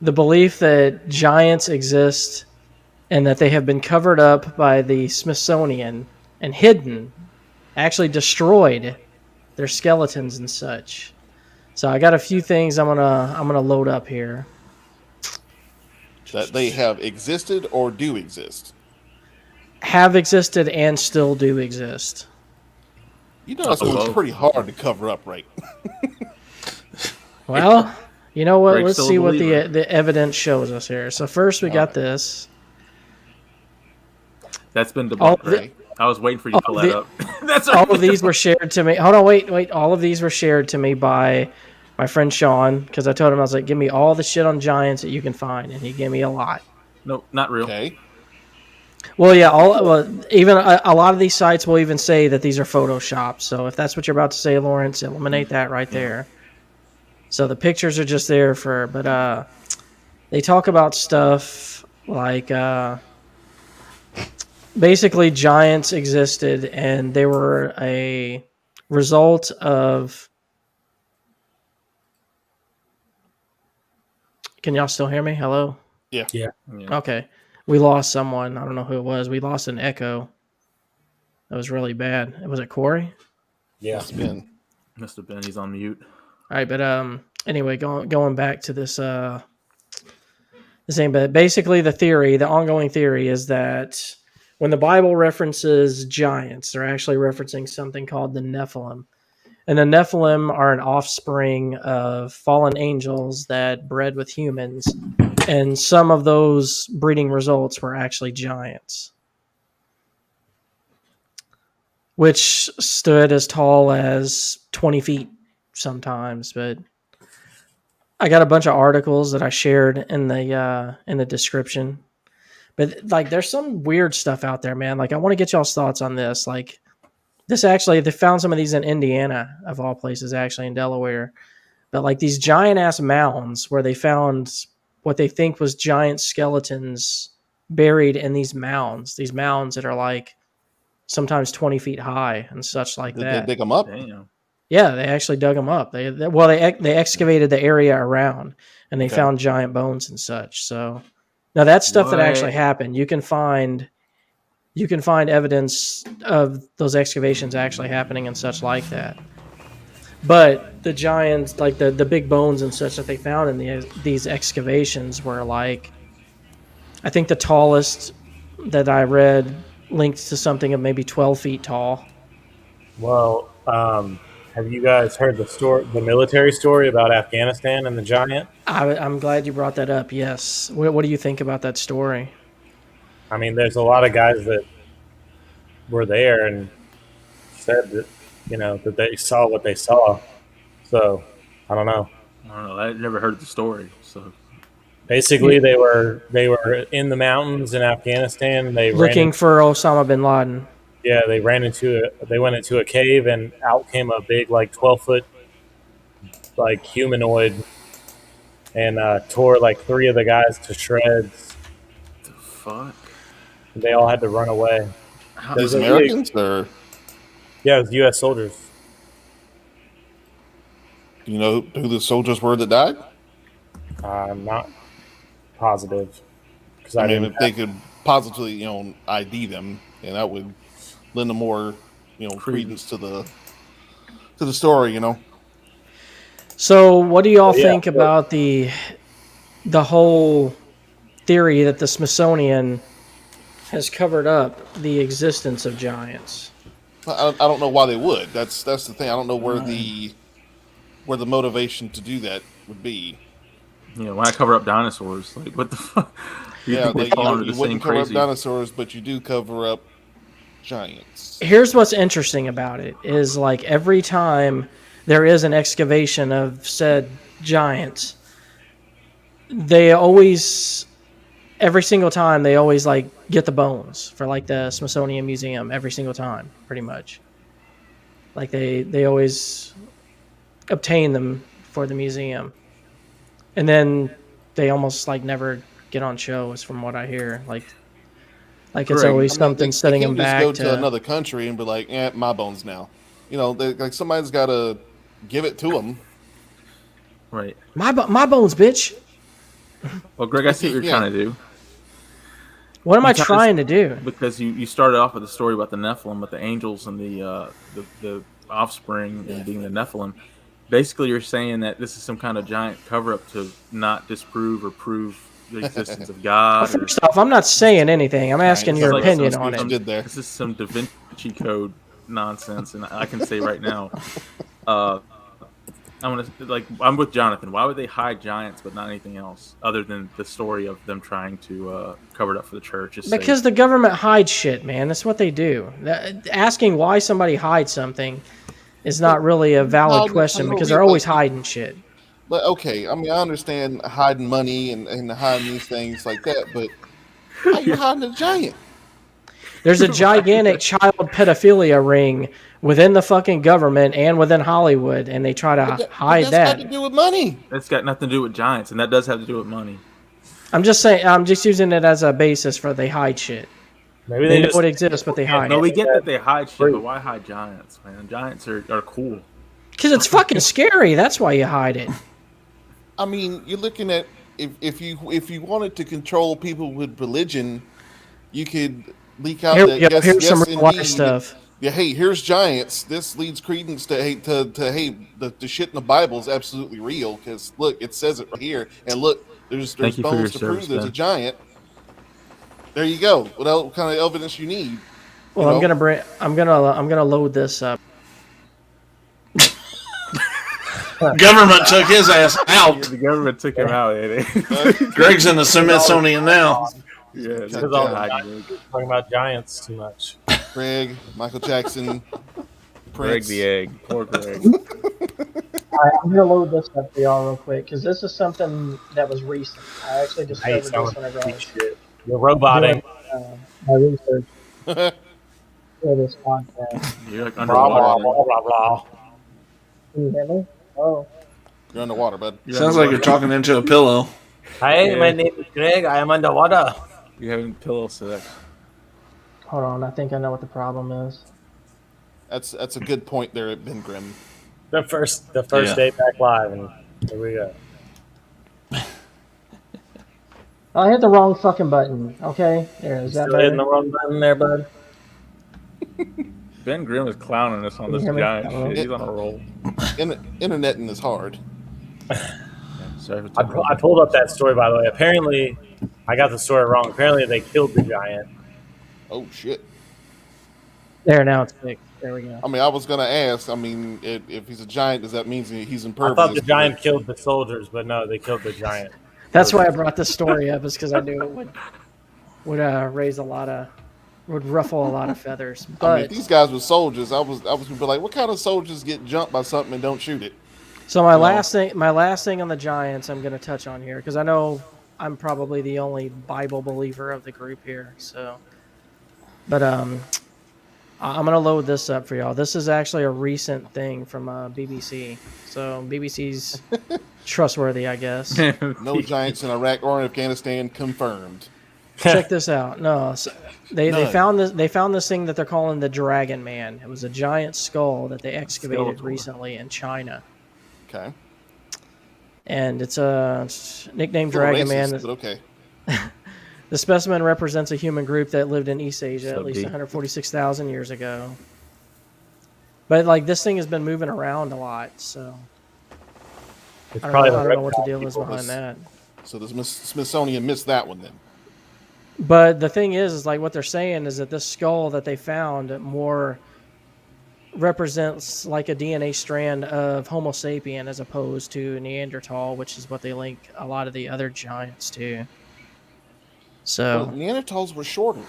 the belief that giants exist and that they have been covered up by the Smithsonian and hidden, actually destroyed their skeletons and such. So I got a few things I'm gonna load up here. That they have existed or do exist. Have existed and still do exist. You know, that's going to be pretty hard to cover up, right? Well, you know what? Greg's Let's still a see what believer. the evidence shows us here. So first we got this. That's been All debunked, the- right? I was waiting for you to pull that up. That's All of these were shared to me. Hold on, wait. All of these were shared to me by my friend Sean because I told him I was like, give me all the shit on giants that you can find, and he gave me a lot. No, not real. Okay. Well, yeah, even a lot of these sites will even say that these are photoshopped. So if that's what you're about to say, Lawrence, eliminate that right there. So the pictures are just there but they talk about stuff like basically giants existed and they were a result of. Can y'all still hear me? Hello? Yeah. Yeah. Okay. We lost someone. I don't know who it was. We lost an echo. That was really bad. Was it Corey? Yeah. It's been. Mr. Ben, he's on mute. All right, but anyway, going back to this the same, but basically the ongoing theory is that when the Bible references giants, they're actually referencing something called the Nephilim. And the Nephilim are an offspring of fallen angels that bred with humans, and some of those breeding results were actually giants, which stood as tall as 20 feet sometimes. But I got a bunch of articles that I shared in the description. But like, there's some weird stuff out there, man. Like, I want to get y'all's thoughts on this. Like, this actually, they found some of these in Indiana, of all places, actually in Delaware. But like these giant ass mounds where they found what they think was giant skeletons buried in these mounds that are like sometimes 20 feet high and such like Did that. they dig them up? Damn. Yeah, they actually dug them up. They excavated the area around and they found giant bones and such. So now that's stuff that actually happened. You can find evidence of those excavations actually happening and such like that. But the giants, like the big bones and such that they found in these excavations were like, I think the tallest that I read linked to something of maybe 12 feet tall. Well, have you guys heard the military story about Afghanistan and the giant? I'm glad you brought that up. Yes. What do you think about that story? I mean, there's a lot of guys that were there and said that, that they saw what they saw. So, I don't know. I don't know. I never heard the story. So Basically, they were in the mountains in Afghanistan. They Looking for Osama bin Laden. Yeah, they went into a cave and out came a big 12-foot humanoid and tore 3 of the guys to shreds. the fuck? They all had to run away. Those Americans or Yeah, it was U.S. soldiers. you know who the soldiers were that died? I'm not positive because I mean, if they could positively, ID them, and that would lend a more, credence to the story, So, what do y'all think about the whole theory that the Smithsonian has covered up the existence of giants? I don't know why they would. That's the thing. I don't know where the motivation to do that would be. Yeah, when I cover up dinosaurs, like what the fuck? You think they fall under the you same wouldn't cover up crazy? dinosaurs, but you do cover up giants. Here's what's interesting about it is like every time there is an excavation of said giants, they always, every single time, they always like get the bones for like the Smithsonian Museum every single time, pretty much. Like they always obtain them for the museum, and then they almost like never get on shows, from what I hear. Like it's Correct. always I mean, something setting they them can't just back go to to another country and be like, my bones now. You know, like somebody's got to give it to them. Right. my bones, bitch. Well, Greg, I see what you're Yeah. trying to do. What am I Because- trying to do? Because you started off with a story about the Nephilim, with the angels and the offspring and being the Nephilim. Basically, you're saying that this is some kind of giant cover-up to not disprove or prove the existence of God. Well, first off, I'm not saying anything. I'm asking Right, your it's like opinion some on speech it. did there. This is some Da Vinci Code nonsense, and I can say right now, I'm with Jonathan. Why would they hide giants but not anything else, other than the story of them trying to cover it up for the church? Because the government hides shit, man. That's what they do. Asking why somebody hides something is not really a valid question, because they're always hiding shit. But okay, I mean, I understand hiding money and hiding these things like that, but how you hiding a giant? There's a gigantic child pedophilia ring within the fucking government and within Hollywood, and they try to hide That's that. got to do with money. That's got nothing to do with giants, and that does have to do with money. I'm just saying. I'm just using it as a basis for they hide shit. Maybe They they know just it exists, but they hide No, it. we get that they hide shit, but why hide giants, man? Giants are cool. Because it's fucking scary. That's why you hide it. I mean, you're looking at if you wanted to control people with religion, you could leak out Here, that yeah, yes, here's some yes, real life indeed. stuff. Yeah, hey, here's giants. This leads credence to hey the shit in the Bible is absolutely real because look, it says it right here, and look, there's Thank you for your bones to prove service, there's a Ben. giant. There you go. What kind of evidence you need? Well, You know? I'm gonna load this up. Government took his ass out. The government took him out. Greg's in the Smithsonian now. Yeah, because all the giants talking about giants too much. Greg, Michael Jackson, Greg Prince. the egg. Poor Greg. All right, I'm gonna load this up for y'all real quick because this is something that was recent. I actually discovered this whenever I was Shit. You're roboting. doing my research for this podcast. You're like Blah, underwater. blah, blah, blah. Can you hear me? Oh, You're underwater, bud. Sounds like you're talking into a pillow. Hi, Yeah. my name is Greg. I am underwater. You're having pillow sex. hold on. I think I know what the problem is. That's a good point there at Ben Grimm. The first Yeah. day back live, and here we go. I hit the wrong fucking button. Okay, there. Is that Still hitting the better? wrong button there, bud. Ben Grimm is clowning us on Can you this hear me? giant Hello? shit. He's on a roll. Interneting is hard. Sorry for I pulled up that story, by the way. Apparently, I got the story wrong. Apparently, they killed the giant. Oh shit. There, now it's fixed. There we go. I mean, I was gonna ask. I mean, if he's a giant, does that mean he's I impervious? thought the giant killed the soldiers, but no, they killed the giant. That's why I brought this story up, is because I knew it would raise would ruffle a lot of feathers. I mean, But if these guys were soldiers, I was gonna be like, what kind of soldiers get jumped by something and don't shoot it? so my last thing on the Giants, I'm going to touch on here because I know I'm probably the only Bible believer of the group here. So, but I'm going to load this up for y'all. This is actually a recent thing from BBC. So BBC's trustworthy, I guess. No giants in Iraq or Afghanistan confirmed. Check this out. No, so they None. found this. They found this thing that they're calling the Dragon Man. It was a giant skull that they excavated Skeletor. recently in China, Okay. and it's nicknamed A little Dragon racist, Man. but okay. The specimen represents a human group that lived in East Asia So at least deep. 146,000 years ago. But like this thing has been moving around a lot, so It's I probably don't know what the reptile deal is people. behind that. So the Smithsonian missed that one then. But the thing is like what they're saying is that this skull that they found more represents like a DNA strand of Homo sapien as opposed to Neanderthal, which is what they link a lot of the other giants to. Well, So Neanderthals were shorter.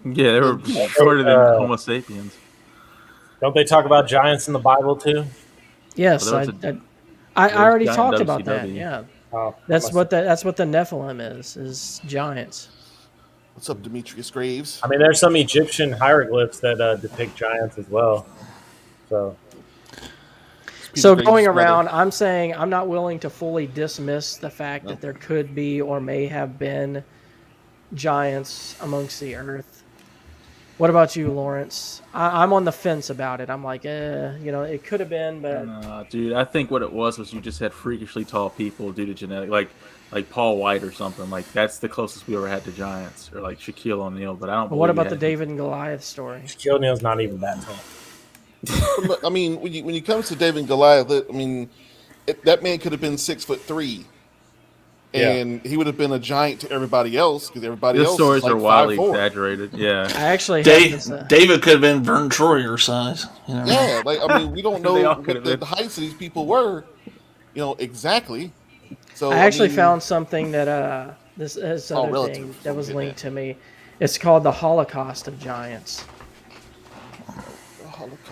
Yeah, they were shorter than Homo sapiens. Don't they talk about giants in the Bible too? Yes, Well, I already giant talked about that. WCW. Yeah, Oh, that's what the Nephilim is giants. What's up, Demetrius Graves? I mean, there's some Egyptian hieroglyphs that depict giants as well. So So going around, I'm saying I'm not willing to fully dismiss the fact that there could be or may have been giants amongst the earth. What about you, Lawrence? I'm on the fence about it. I'm like, it could have been, but Dude, I think what it was you just had freakishly tall people due to genetic, like Paul White or something. Like that's the closest we ever had to giants, or like Shaquille O'Neal. But I don't. But what about the David and Goliath story? Shaquille O'Neal's not even that tall. I mean, when it comes to David and Goliath, I mean, that man could have been 6'3", and he would have been a giant to everybody else because everybody else. Stories is like are wildly 5'4". exaggerated. Yeah, I actually David could have been Vern Troyer size. You know? Yeah, like I mean, we don't know what been. the heights of these people were, exactly. So I actually found something that this is other thing that was linked to me. It's called the Holocaust of Giants.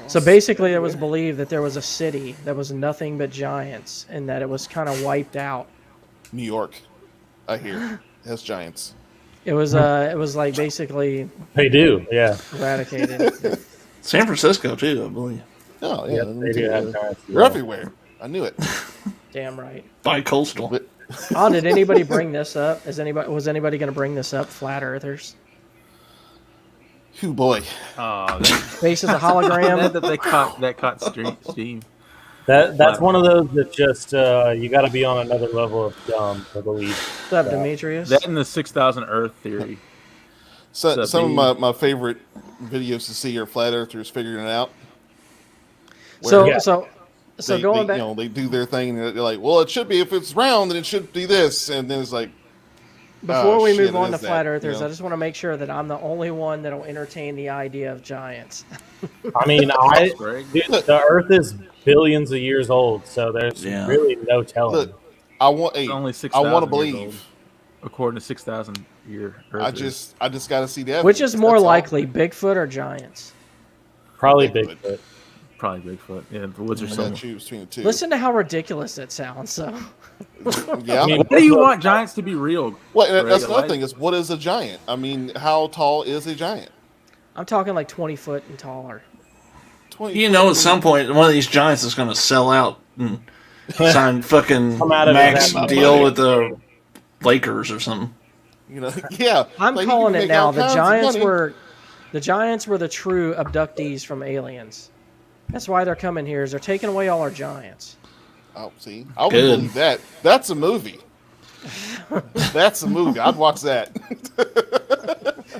So basically, it was believed that there was a city that was nothing but giants, and that it was kind of wiped out. New York, I hear, has giants. It was like basically they do, yeah, eradicated. San Francisco too, I believe. Oh yeah, they do have giants. They're everywhere. I knew it. Damn right. Bi-coastal. Oh, did anybody bring this up? Was anybody going to bring this up? Flat Earthers. Oh boy. Face is a hologram. that caught steam. That's one of those that just you got to be on another level of dumb to believe. What's up, Demetrius? That and the 6,000 Earth theory. So, some of my favorite videos to see are flat earthers figuring it out. So They, going back, they do their thing. And they're like, well, it should be if it's round, then it should be this, and then it's like. Before we move on to flat earthers, I just want to make sure that I'm the only one that'll entertain the idea of giants. I mean, the Earth is billions of years old, so there's really no telling. Look, I want to believe, old, according to 6,000 year Earthers. I just got to see that. Which is more likely, Bigfoot or giants? Probably Bigfoot. Probably Bigfoot. Yeah, the woods are so. Between the two. Listen to how ridiculous that sounds. So. Yeah. I mean, why do you want giants to be real? Well, that's another thing. Is what is a giant? I mean, how tall is a giant? I'm talking like 20 foot and taller. 20 at some point, one of these giants is going to sell out and sign fucking max deal with the Lakers or something. Yeah. I'm calling it now. The giants were the true abductees from aliens. That's why they're coming here. Is they're taking away all our giants. Oh, see, I would believe that. That's a movie. That's a movie. I'd watch that.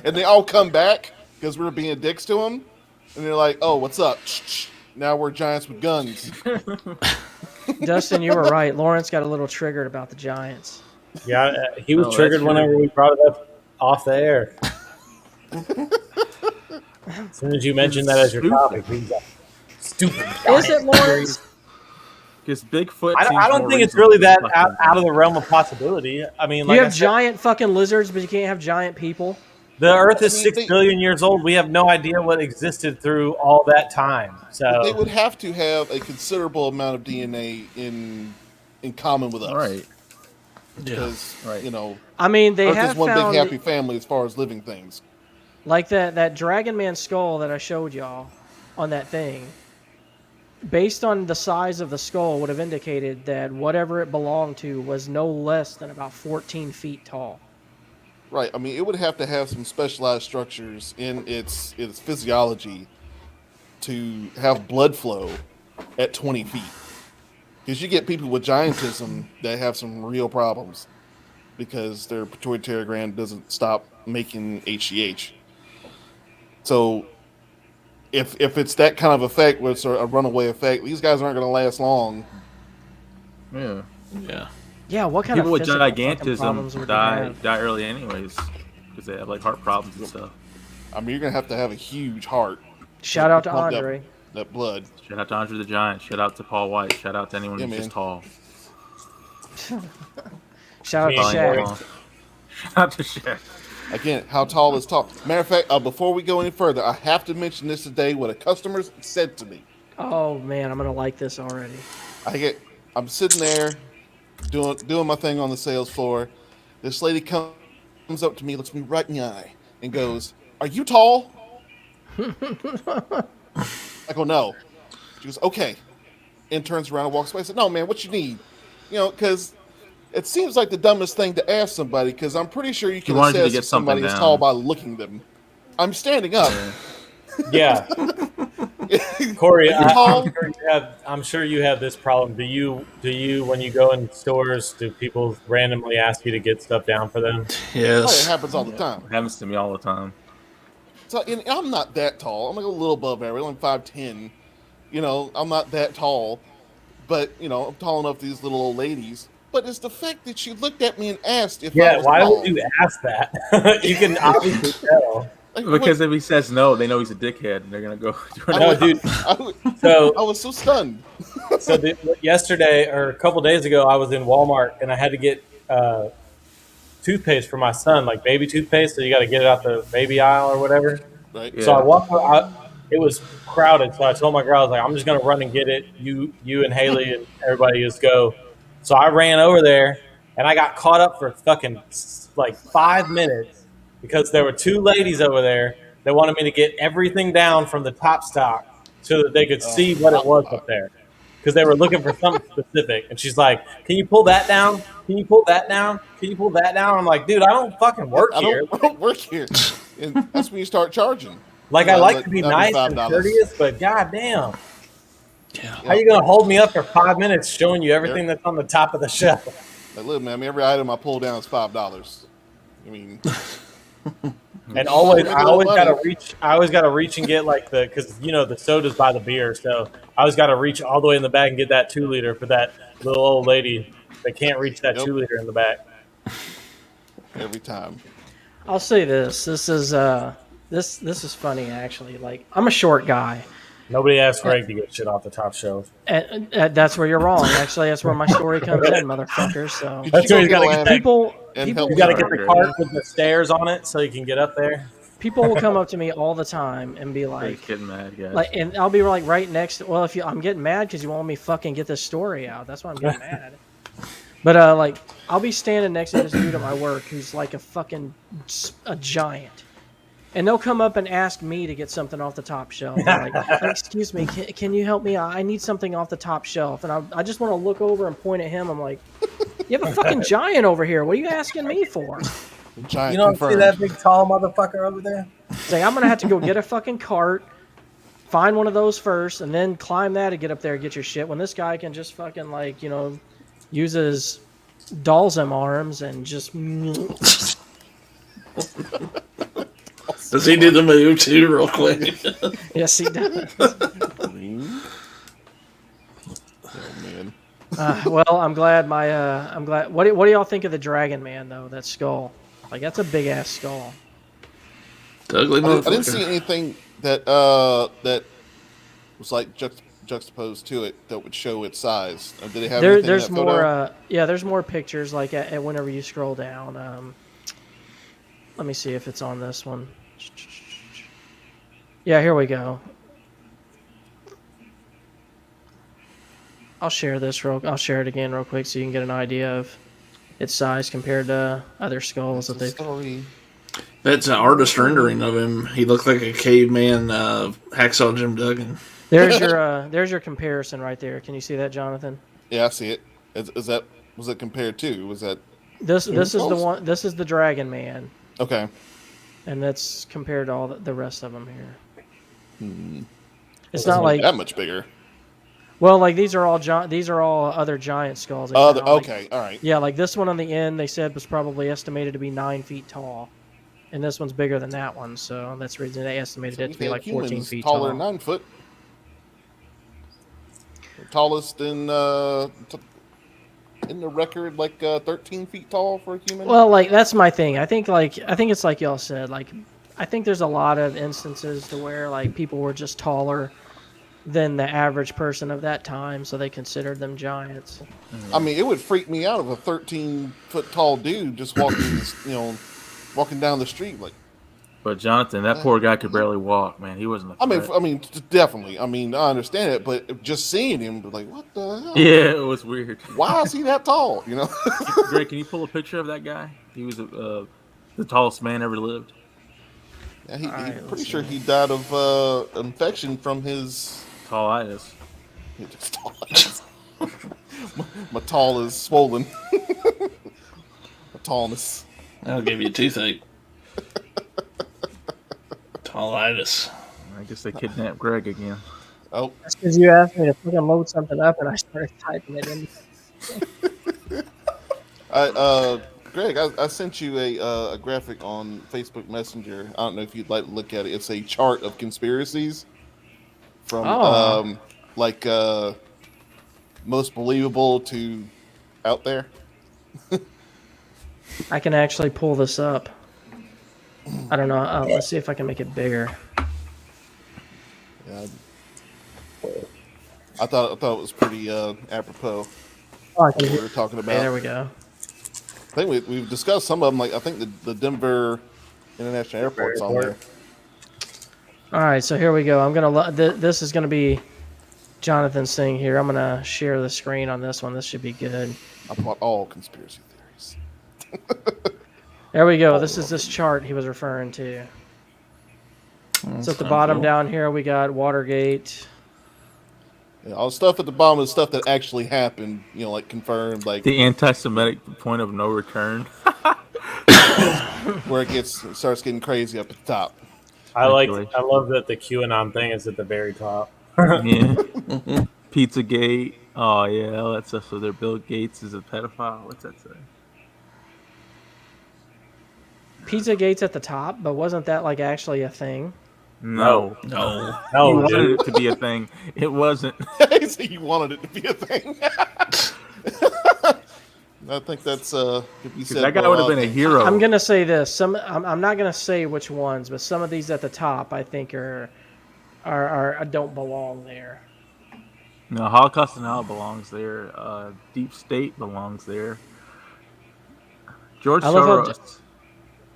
And they all come back because we're being dicks to them, and they're like, "Oh, what's up? Now we're giants with guns." Dustin, you were right. Lawrence got a little triggered about the giants. Yeah, he was triggered whenever we brought it up off the air. As soon as you mentioned that as your topic, he's like, "Stupid." Is it, Lawrence? Because Bigfoot. I don't think it's really that out of the realm of possibility. I mean, you have giant fucking lizards, but you can't have giant people. The Earth is 6 billion years old. We have no idea what existed through all that time. So but they would have to have a considerable amount of DNA in common with us, right? Because I mean, they Earth have is one found big happy family as far as living things. Like that Dragon Man skull that I showed y'all on that thing. Based on the size of the skull, would have indicated that whatever it belonged to was no less than about 14 feet tall. Right. I mean, it would have to have some specialized structures in its physiology to have blood flow at 20 feet. Because you get people with giantism that have some real problems because their pituitary gland doesn't stop making HGH. So if it's that kind of effect, where it's a runaway effect, these guys aren't going to last long. Yeah. Yeah. Yeah, what kind people of with gigantism die early anyways because they have like heart problems and stuff. I mean, you're going to have a huge heart. Shout out to Andre. That blood. Shout out to Andre the Giant. Shout out to Paul White. Shout out to anyone who's just tall. Shout out to Shaq. Shout out to Shaq. Again, how tall is tall? Matter of fact, before we go any further, I have to mention this today. What a customer said to me. Oh man, I'm gonna like this already. I'm sitting there doing my thing on the sales floor. This lady comes up to me, looks me right in the eye, and goes, "Are you tall?" I go, "No." She goes, "Okay," and turns around and walks away. I said, "No, man, what you need?" Because it seems like the dumbest thing to ask somebody. Because I'm pretty sure you can wanted you to assess get if somebody something is down. tall by looking at them. I'm standing up. Yeah. Corey, tall? I'm sure you have this problem. Do you when you go in stores, do people randomly ask you to get stuff down for them? Oh, it Yes. happens all the time. It happens to me all the time. So, and I'm not that tall. I'm like a little above average. I'm 5'10". I'm not that tall, but I'm tall enough for these little old ladies. But it's the fact that she looked at me and asked if I was why tall. would you ask that? You can obviously tell. Like, Because if he says no, they know he's a dickhead, and they're gonna go. No, dude. I was so stunned. So yesterday or a couple days ago, I was in Walmart and I had to get toothpaste for my son, like baby toothpaste. So you got to get it out the baby aisle or whatever. Right. So I walked out. It was crowded, so I told my girl, I was like, "I'm just gonna run and get it. You and Haley and everybody just go." So I ran over there and I got caught up for fucking like 5 minutes because there were two ladies over there that wanted me to get everything down from the top stock so that they could see what it was up there. Because they were looking for something specific. And she's like, "Can you pull that down? Can you pull that down? Can you pull that down?" I'm like, "Dude, I don't fucking work here." I don't work here. And that's when you start charging. Like, I like to be nice and courteous, but goddamn. Yeah. How you going to hold me up for 5 minutes showing you everything that's on the top of the shelf? Like, look, man, every item I pull down is $5. I mean... And I always gotta reach and get like because the soda's by the beer, so I always gotta reach all the way in the back and get that 2 liter for that little old lady that can't reach that 2 liter in the back. Every time. I'll say this. This is funny actually. Like, I'm a short guy. Nobody asked Greg to get shit off the top shelf. And that's where you're wrong. Actually, that's where my story comes in, motherfucker. So That's where you gotta get people. You gotta get the cart with the stairs on it so you can get up there. People will come up to me all the time and be like, getting mad, guys. like, and I'll be like right next to, well, I'm getting mad because you want me fucking get this story out. That's why I'm getting mad. But like, I'll be standing next to this dude at my work who's like a giant. And they'll come up and ask me to get something off the top shelf. They're like, "Excuse me, can you help me? I need something off the top shelf." And I just want to look over and point at him. I'm like, "You have a fucking giant over here. What are you asking me for?" Giant you don't see that big tall motherfucker over there? Say, I'm gonna have to go get a fucking cart, find one of those first, and then climb that to get up there and get your shit. When this guy can just fucking use his Dalsum arms and just. Does he do the move too, real quick? Yes, he does. Oh, man. Well, I'm glad I'm glad. What do y'all think of the Dragon Man though? That skull, like that's a big ass skull. Ugly motherfucker. I didn't see anything that was like juxtaposed to it that would show its size. Did they have There's in that more. photo? There's more pictures. Like at whenever you scroll down. Let me see if it's on this one. Yeah, here we go. I'll share it again real quick so you can get an idea of its size compared to other skulls that they've. That's an artist rendering of him. He looked like a caveman hacksaw Jim Duggan. There's your comparison right there. Can you see that, Jonathan? Yeah, I see it. Was it compared to? Was that this is the one? This is the Dragon Man. okay? And that's compared to all the rest of them here. It's Well, not like that much bigger. Well, like these are all other giant skulls. Okay, all right. Yeah, like this one on the end, they said was probably estimated to be 9 feet tall, and this one's bigger than that one. So that's the reason they estimated it to be like 14 feet taller tall. than 9 foot. Tallest in the record, like 13 feet tall for a human. Well, like that's my thing. I think it's like y'all said. Like, I think there's a lot of instances to where like people were just taller than the average person of that time, so they considered them giants. I mean, it would freak me out if a 13-foot tall dude just walking, walking down the street, like. But Jonathan, that poor guy could barely walk, man. He wasn't a threat. I mean, definitely. I mean, I understand it, but just seeing him, like, what the hell? Yeah, it was weird. Why is he that tall? You know. Greg, can you pull a picture of that guy? He was the tallest man ever lived. Yeah, he's pretty sure he died of infection from his tallitis. My tall is swollen. My tallness. That'll give you a toothache. Tallitis. I guess they kidnapped Greg again. Oh, that's because you asked me to fucking load something up, and I started typing it in. Greg, I sent you a graphic on Facebook Messenger. I don't know if you'd like to look at it. It's a chart of conspiracies from most believable to out there. I can actually pull this up. I don't know. Let's see if I can make it bigger. Yeah, I thought it was pretty apropos. What we were talking about. There we go. I think we've discussed some of them. Like I think the Denver International Airport's on there. All right, so here we go. I'm gonna. This is gonna be Jonathan's thing here. I'm gonna share the screen on this one. This should be good. I bought all conspiracy theories. There we go. This is this chart he was referring to. So at the bottom down here, we got Watergate. Yeah, all the stuff at the bottom is stuff that actually happened, you know, like confirmed. Like the anti-Semitic point of no return. Where it starts getting crazy up at the top. I love that the QAnon thing is at the very top. Yeah. Pizzagate. Oh, yeah, that's so their Bill Gates is a pedophile. What's that say? Pizzagate's at the top, but wasn't that like actually a thing? No. He wanted it to be a thing. It wasn't. He wanted it to be a thing. I think that's could be said. That guy would have been a hero. I'm gonna say this. I'm not gonna say which ones, but some of these at the top I think are don't belong there. No, Holocaust of Giants belongs there. Deep State belongs there. George Soros.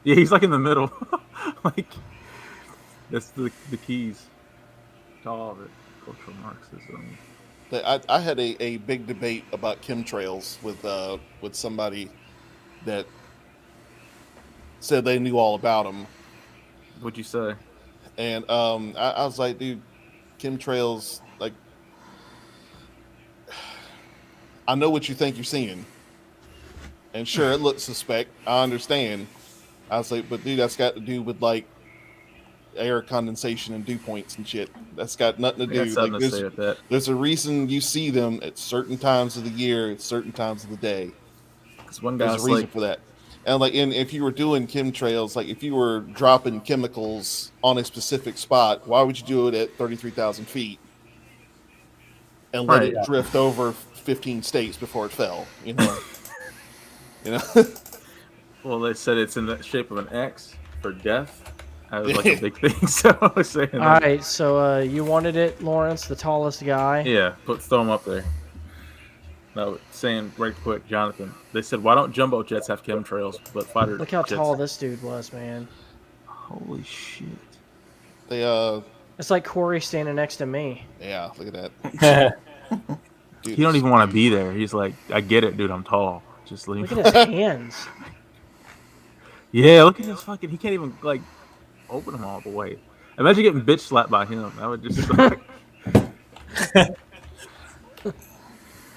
Yeah, he's like in the middle. Like that's the keys to all of it. Cultural Marxism. I had a big debate about chemtrails with somebody that said they knew all about them. What'd you say? And I was like, dude, chemtrails, like, I know what you think you're seeing. And sure, it looks suspect. I understand. I was like, but dude, that's got to do with like air condensation and dew points and shit. That's got nothing to do. Like, there's a reason you see them at certain times of the year, at certain times of the day. Because one guy's there's a reason for that. And like, if you were doing chemtrails, like if you were dropping chemicals on a specific spot, why would you do it at 33,000 feet and let it drift over 15 states before it fell? You know. You know. Well, they said it's in the shape of an X for death. That was like a big thing. So I was saying. All right, so you wanted it, Lawrence, the tallest guy. Yeah, throw him up there. No, saying right quick, Jonathan. They said, why don't jumbo jets have chemtrails, but fighter Look how jets tall this dude was, man. Holy shit. They It's like Corey standing next to me. Yeah, look at that. Dude, he don't even want to be there. He's like, I get it, dude. I'm tall. Just leave. Look at his hands. Yeah, look at his fucking. He can't even like open them all the way. Imagine getting bitch slapped by him. That would just suck.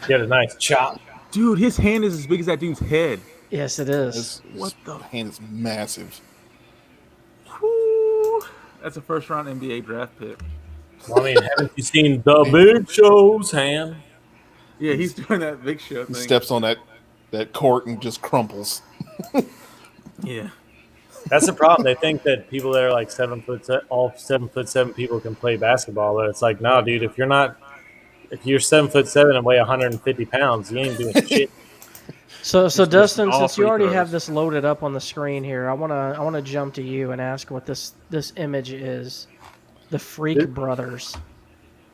Get a nice chop. Dude, his hand is as big as that dude's head. Yes, it is. What the hand is massive. Woo. That's a first round NBA draft pick. Well, I mean, haven't you seen the Big Show's hand? Yeah, he's doing that Big Show thing. He steps on that court and just crumples. Yeah. That's the problem. They think that people that are like 7 foot, all 7'7" people can play basketball. But it's like, no, dude. If you're 7'7" and weigh 150 pounds, you ain't doing shit. So Dustin, since you already have this loaded up on the screen here, I wanna jump to you and ask what this image is. The Freak Brothers.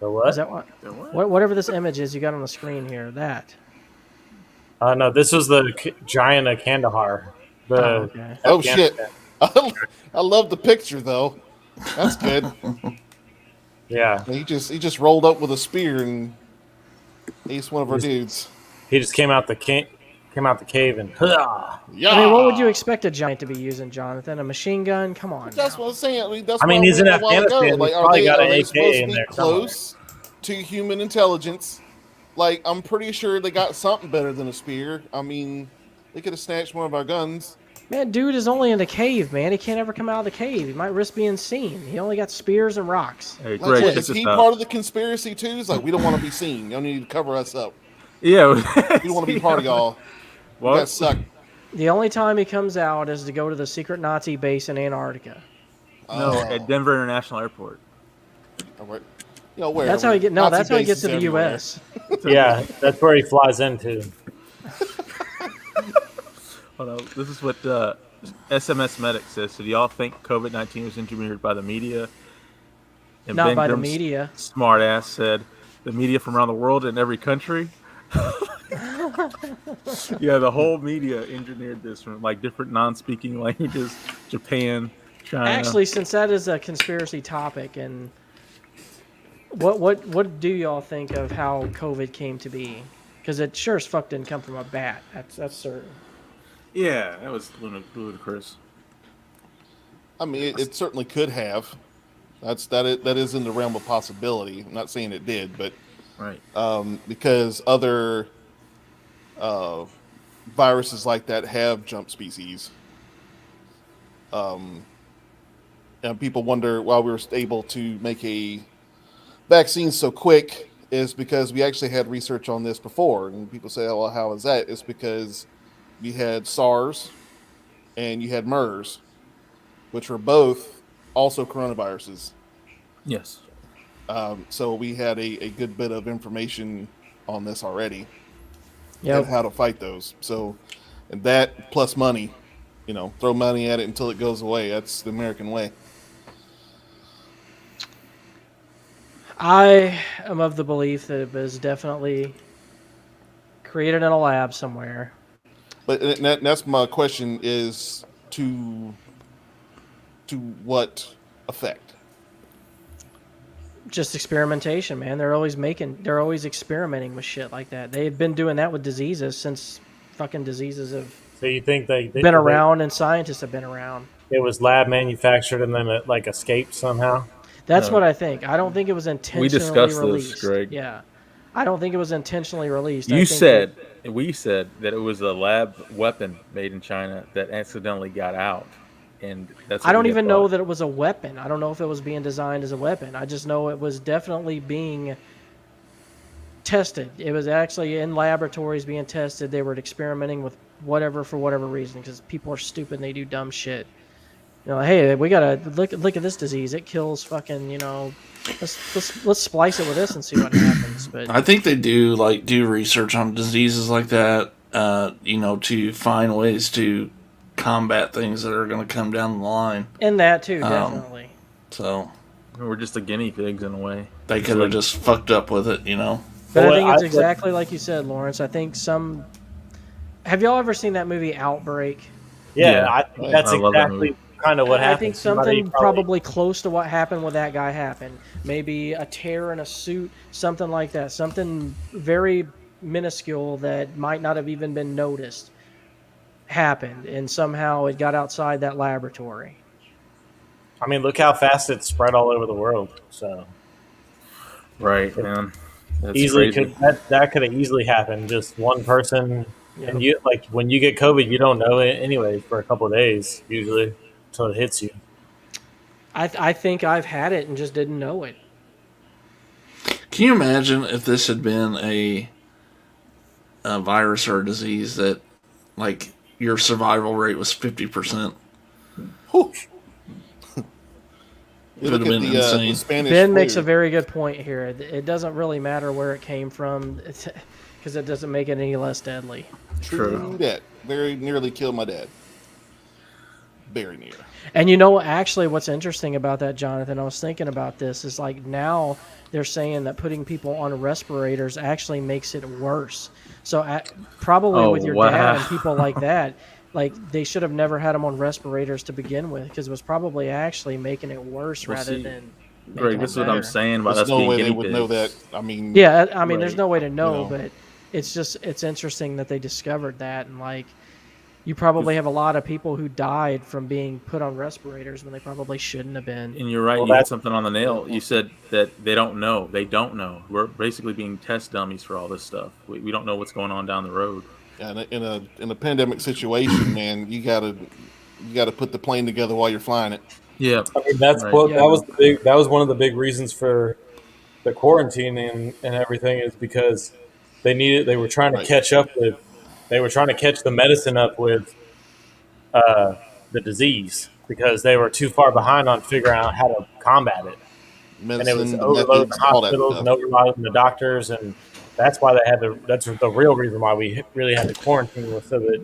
The what? Is that what? Whatever this image is you got on the screen here. That. No, this was the giant of Kandahar. okay. Oh shit! I love the picture though. That's good. Yeah, He just rolled up with a spear and aced one of our dudes. he just came out the cave and Yeah. I mean, what would you expect a giant to be using, Jonathan? A machine gun? Come on. That's now. what I'm saying. I mean, that's I mean, what I he's in read a while ago. Afghanistan. Like, He's probably got an are they AK supposed to in be there close to human intelligence? Like, I'm pretty sure they got something better than a spear. I mean, they could have snatched one of our guns. Man, dude is only in the cave, man. He can't ever come out of the cave. He might risk being seen. He only got spears and rocks. Hey, Like, Greg, what, check is this he out. part of the conspiracy too? It's like, we don't want to be seen. Y'all need to cover us up. Yeah. We don't want to be part of y'all. You What? guys suck. The only time he comes out is to go to the secret Nazi base in Antarctica. No, at Denver International Airport. Where? That's how he get. No, Nazi that's how he gets bases to the everywhere. U.S. yeah, that's where he flies into. Hold on. This is what SMS Medic says. So do y'all think COVID-19 was engineered by the media? And Not Ben by the Grimm's media. Smart ass said the media from around the world in every country. Yeah, the whole media engineered this from like different non-speaking languages, Japan, China. Actually, since that is a conspiracy topic, and what do y'all think of how COVID came to be? Because it sure as fuck didn't come from a bat. That's certain. Yeah, that was ludicrous. I mean, it certainly could have. That is in the realm of possibility. I'm not saying it did, but Right. because other viruses like that have jump species. And people wonder why we were able to make a vaccine so quick is because we actually had research on this before. And people say, oh, well, how is that? It's because you had SARS and you had MERS, which were both also coronaviruses. Yes. So we had a good bit of information on this already. Yep. And how to fight those. So, and that plus money, throw money at it until it goes away. That's the American way. I am of the belief that it was definitely created in a lab somewhere. But that's my question: is to what effect? Just experimentation, man. They're always experimenting with shit like that. They've been doing that with diseases since fucking diseases have So you think they been around and scientists have been around. It was lab manufactured and then it like escaped somehow. That's what I think. I don't think it was intentionally discussed this, released. Greg. Yeah. I don't think it was intentionally released. We said that it was a lab weapon made in China that accidentally got out. And that's I don't even know that it was a weapon. I don't know if it was being designed as a weapon. I just know it was definitely being tested. It was actually in laboratories being tested. They were experimenting with whatever for whatever reason because people are stupid and they do dumb shit. Hey, we gotta look at this disease. It kills fucking. Let's splice it with this and see what happens. But I think they do research on diseases like that. To find ways to combat things that are going to come down the line. And that too, definitely. So we're just the guinea pigs in a way. They could have just fucked up with it, But I think it's exactly like you said, Lawrence. I think have y'all ever seen that movie Outbreak? Yeah. I think that's exactly kind of what happened. I think something probably close to what happened with that guy happened. Maybe a tear in a suit, something like that. Something very minuscule that might not have even been noticed happened, and somehow it got outside that laboratory. I mean, look how fast it spread all over the world. So, right, man, that's easily crazy. that could have easily happened. Just one person, and you when you get COVID, you don't know it anyway for a couple of days usually until it hits you. I think I've had it and just didn't know it. Can you imagine if this had been a virus or a disease that, your survival rate was 50%? It would have been insane. Spanish Ben flu. makes a very good point here. It doesn't really matter where it came from because it doesn't make it any less deadly. True that. Very nearly killed my dad. Very near. And actually what's interesting about that, Jonathan, I was thinking about this, is now they're saying that putting people on respirators actually makes it worse. So probably with your dad and people like that, like they should have never had them on respirators to begin with, because it was probably actually making it worse rather than Greg, making this it is what I'm better. saying about There's us no being way they guinea would know that. pigs. I mean, Yeah, I mean, there's Right. no way to know, know. but it's interesting that they discovered that, and like you probably have a lot of people who died from being put on respirators when they probably shouldn't have been. And you're right. Well, You hit that's- something on the nail. You said that they don't know. They don't know. We're basically being test dummies for all this stuff. We don't know what's going on down the road. Yeah, in a pandemic situation, man, you gotta put the plane together while you're flying it. Yeah. I mean, that's Right. what Yeah. that was one of the big reasons for the quarantine and everything, is because they were trying to Right. catch the medicine up with the disease, because they were too far behind on figuring out how to combat it. And it was Medicine, the overloading methods, the all that hospitals stuff. and overloading the doctors, and that's why that's the real reason why we really had to quarantine, was so that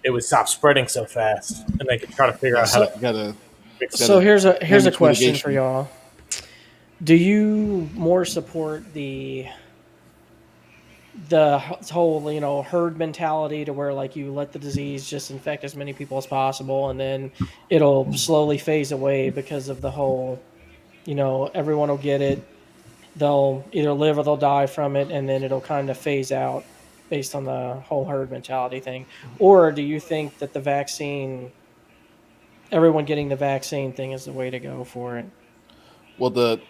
it would stop spreading so fast, and they could try to figure out how to You gotta fix So it. here's a damage question for mitigation. y'all. Do you more support the whole, you know, herd mentality, to where like you let the disease just infect as many people as possible, and then it'll slowly phase away because of the whole, you know, everyone will get it, they'll either live or they'll die from it, and then it'll kind of phase out based on the whole herd mentality thing? Or do you think that everyone getting the vaccine thing is the way to go for it? Well, the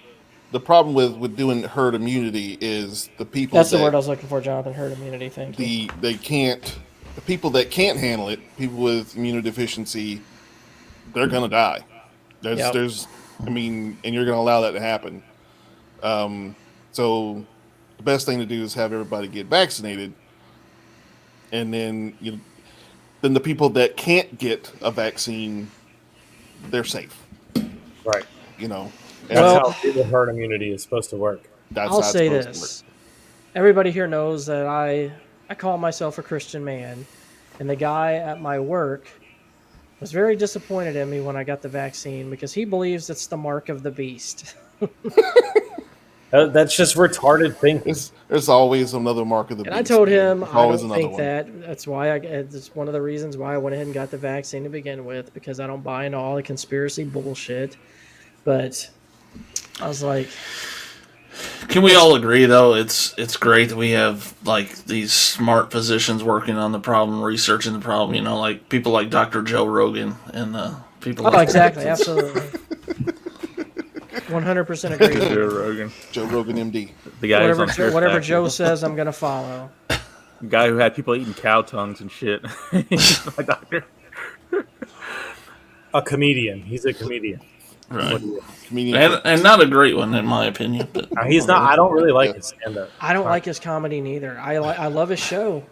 problem with doing herd immunity is the people That's the that word I was looking for, Jonathan. Herd immunity. Thank you. the people that can't handle it, people with immunodeficiency, they're gonna die. Yep. I mean, and you're gonna allow that to happen. So the best thing to do is have everybody get vaccinated, and then then the people that can't get a vaccine, they're safe. Right. You know, and That's Well- how the herd immunity is supposed to work. that's I'll how it's say supposed to this. Everybody here knows that I call myself a Christian man, and the guy at my work was very disappointed in me when I got the vaccine, because he believes it's the mark of the beast. That's just retarded thinking. There's always another mark of the And beast. I told man. him There's I always don't another think one. that. That's why it's one of the reasons why I went ahead and got the vaccine to begin with, because I don't buy into all the conspiracy bullshit. But I was like, Can we all agree though? It's great that we have like these smart physicians working on the problem, researching the problem. You know, like people like Dr. Joe Rogan and people. oh, like exactly, absolutely, 100% agree. with Joe you. Rogan, Joe Rogan, MD. the guy who's on Fear Whatever Factor. Joe says, I'm gonna follow. The guy who had people eating cow tongues and shit. He's my doctor. A comedian. He's a comedian. Right. Comedian. And not a great one in my opinion. But He's not. I don't really like his stand-up. I don't like his comedy neither. I love his show,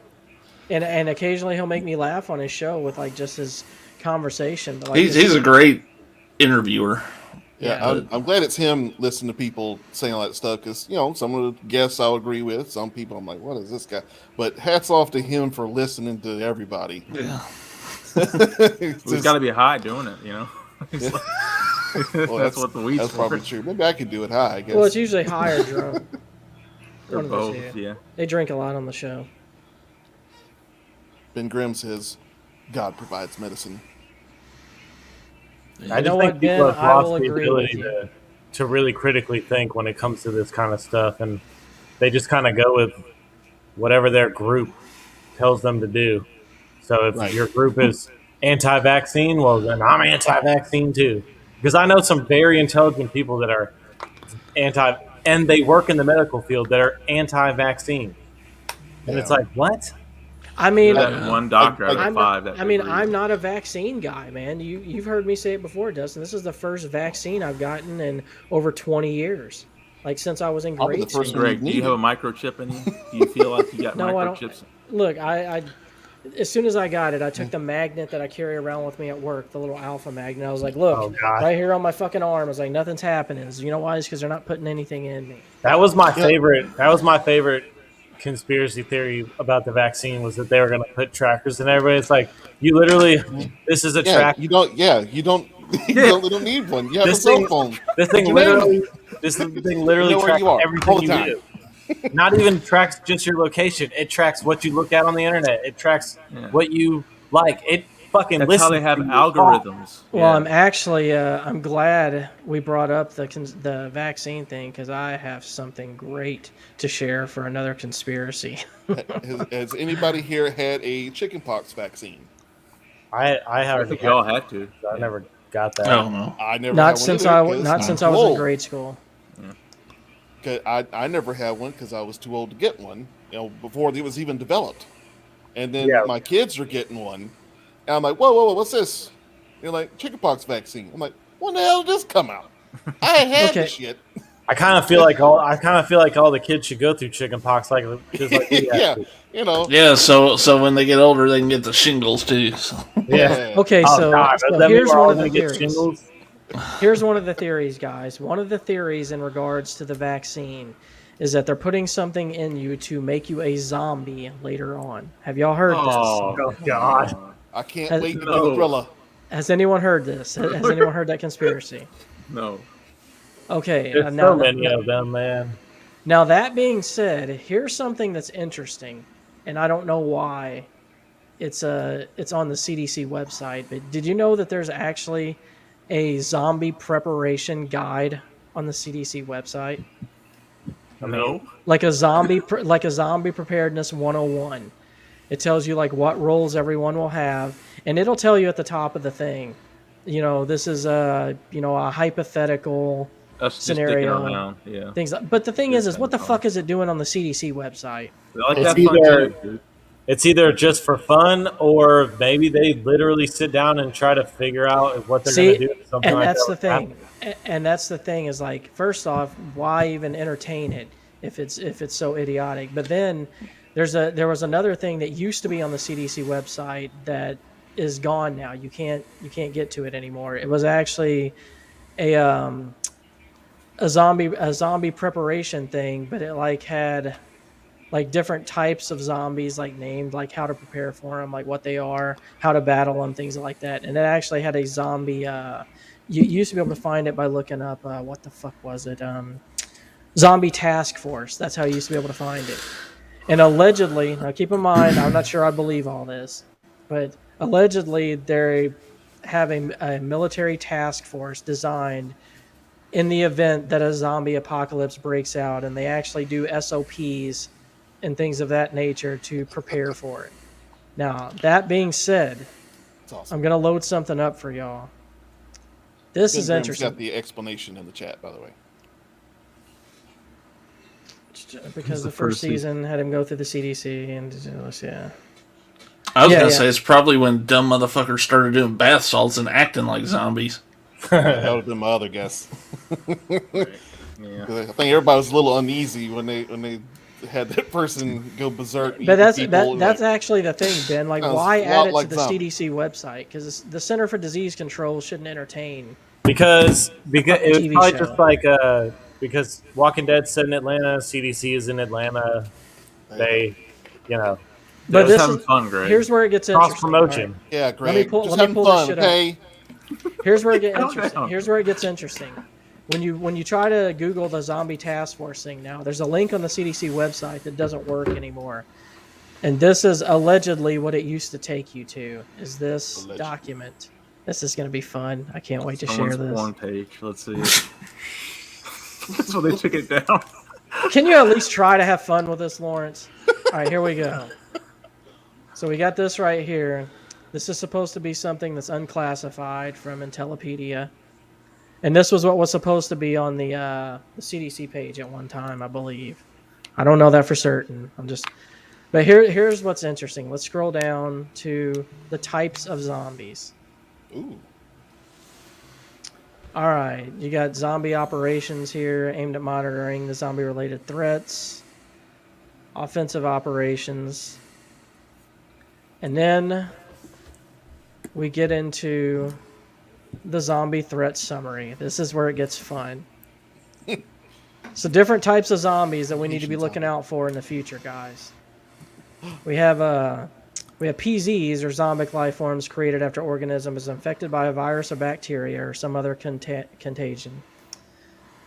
and occasionally he'll make me laugh on his show with like just his conversation. But like he's a great interviewer. Yeah, I'm glad it's him listening to people saying all that stuff, because some of the guests I'll agree with. Some people I'm like, what is this guy? But hats off to him for listening to everybody. Yeah. He's got to be high doing it, you know. He's like- Well, that's what the weed's That's probably for. true. Maybe I could do it high, I guess. well, it's usually high or drunk. Or One of those both, two. yeah. They drink a lot on the show. Ben Grimm says, God provides medicine. I You know just what, think people Ben? have I will lost the agree with ability you. to really critically think when it comes to this kind of stuff, and they just kind of go with whatever their group tells them to do. So if Right. your group is anti-vaccine, well, then I'm anti-vaccine too. Because I know some very intelligent people that are and they work in the medical field, that are anti-vaccine. And it's Yeah. like, what? I mean, That one doctor out I'm of five. not, That I mean, agrees. I'm not a vaccine guy, man. You've heard me say it before, Dustin. This is the first vaccine I've gotten in over 20 years, like since I was in Probably grade the first school. one. Greg, do you have a microchip in you? Do you feel like you got No, I don't. microchips? Look, I as soon as I got it, I took the magnet that I carry around with me at work, the little alpha magnet. I was like, look, Oh, God. right here on my fucking arm. I was like, nothing's happening. You know why? It's because they're not putting anything in me. That was my favorite. That was my favorite conspiracy theory about the vaccine, was that they were going to put trackers in everybody. It's like, you literally, this is a Yeah, tracker. you don't need one. You have This a cell thing- phone. This thing You literally, tracks where you are everything all the you time. do. Not even tracks just your location. It tracks what you look at on the internet. It tracks Yeah. what you Like it fucking That's listens how they have to you talk. algorithms. Well, Yeah. I'm actually I'm glad we brought up the vaccine thing because I have something great to share for another conspiracy. Has anybody here had a chickenpox vaccine? I I haven't. think we all had to. I never got that. I don't know. I never Not had one since either I 'cause not I'm since too I was in old. grade school. 'Cause I never had one because I was too old to get one. Before it was even developed. And then Yeah. my kids are getting one, and I'm like, whoa, what's this? They're like, chickenpox vaccine. I'm like, when the hell did this come out? I ain't had Okay. this shit. I kind of feel like all the kids should go through chickenpox, just like we had Yeah, to. Yeah, so when they get older, they can get the shingles too. So. yeah. Okay, Oh, so, God, does so that mean here's we're all one of the gonna get theories. shingles? Here's one of the theories, guys. One of the theories in regards to the vaccine is that they're putting something in you to make you a zombie later on. Have y'all heard Oh God! I can't Has- wait to do No. a thriller. this? Has anyone heard this? Has anyone heard that conspiracy? No. Okay, There's so many of them, man. Now that being said, here's something that's interesting, and I don't know why it's on the CDC website, but did you know that there's actually a zombie preparation guide on the CDC website? No. Like a zombie preparedness 101. It tells you like what roles everyone will have, and it'll tell you at the top of the thing, this is a hypothetical That's just sticking scenario. around. Yeah. Things but the thing is what the Fun. fuck is it doing on the CDC website? I like It's that fun either- too, dude. It's either just for fun, or maybe they literally sit down and try to figure out what they're going to do. Something And like that's that the would thing. And that's the thing is like, first off, why even entertain it if it's so idiotic? But then there was another thing that used to be on the CDC website that is gone now. You can't get to it anymore. It was actually a zombie preparation thing, but it like had like different types of zombies, like named, like how to prepare for them, like what they are, how to battle them, things like that. And it actually had a zombie. You used to be able to find it by looking up what the fuck was it? Zombie task force. That's how you used to be able to find it. And allegedly, now keep in mind, I'm not sure I believe all this, but allegedly they have a military task force designed in the event that a zombie apocalypse breaks out, and they actually do SOPs and things of that nature to prepare for it. Now, that being said, That's awesome. I'm going to load something up for y'all. This Ben is Grimm's interesting. got the explanation in the chat, by the way. Because the first season had him go through the CDC and yeah. I was Yeah, gonna yeah. say it's probably when dumb motherfuckers started doing bath salts and acting like zombies. That would have been my other guess. Yeah. I think everybody was a little uneasy when they had that person go berserk. But that's people, that's like, actually the thing, Ben. Like, sounds why a add lot it like to the zombie. CDC website? Because the Center for Disease Control shouldn't entertain. because it was TV probably show. just like because Walking Dead's set in Atlanta, CDC is in Atlanta. They, But Just this having is fun, Greg. here's where it gets cross interesting. promotion. Yeah, Let me Greg. pull- just let me having pull this fun, shit up. okay? Here's where it gets Calm interesting. down. Here's where it gets interesting. When you try to Google the zombie task force thing now, there's a link on the CDC website that doesn't work anymore. And this is allegedly what it used to take you to. Is this Allegedly. document? This is going to be fun. I can't wait to Someone's share this. porn page. Let's see. That's why they took it down. Can you at least try to have fun with this, Lawrence? All right, here we go. So we got this right here. This is supposed to be something that's unclassified from Intellipedia. And this was what was supposed to be on the CDC page at one time, I believe. I don't know that for certain. But here's what's interesting. Let's scroll down to the types of zombies. Ooh. All right, you got zombie operations here aimed at monitoring the zombie-related threats, offensive operations, and then we get into the zombie threat summary. This is where it gets fun. So different types of zombies that we need to be looking out for in the future, guys. We have PZs, or zombic life forms created after organism is infected by a virus or bacteria or some other contagion.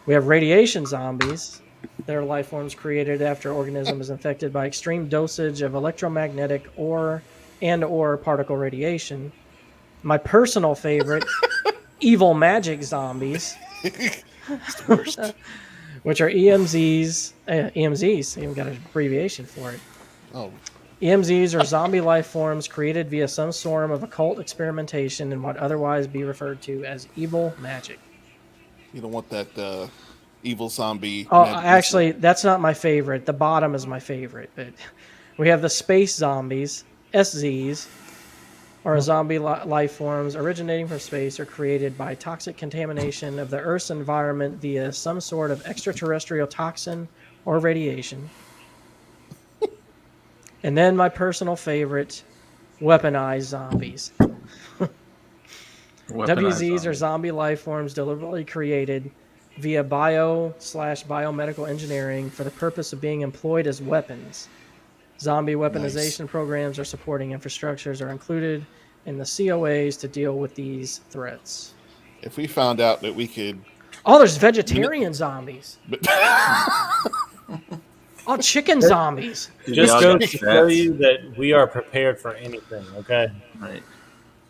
We have radiation zombies. They're life forms created after organism is infected by extreme dosage of electromagnetic or and or particle radiation. My personal favorite, evil magic zombies, It's the worst. which are EMZs. EMZs, even got an abbreviation for it. Oh, EMZs are zombie life forms created via some form of occult experimentation in what otherwise be referred to as evil magic. you don't want that evil zombie. Oh, magic actually, that's not my favorite. The bottom is my favorite. But we have the space zombies, SZs, are zombie life forms originating from space or created by toxic contamination of the Earth's environment via some sort of extraterrestrial toxin or radiation. And then my personal favorite, weaponized zombies. WZs are zombie life forms deliberately created via bio/biomedical engineering for the purpose of being employed as weapons. Zombie weaponization programs or supporting infrastructures are included in the COAs to deal with these threats. If we found out that we could, Oh, there's vegetarian zombies. but Oh, chicken zombies. Just y'all goes got to show you that we are prepared for anything. Okay. Right.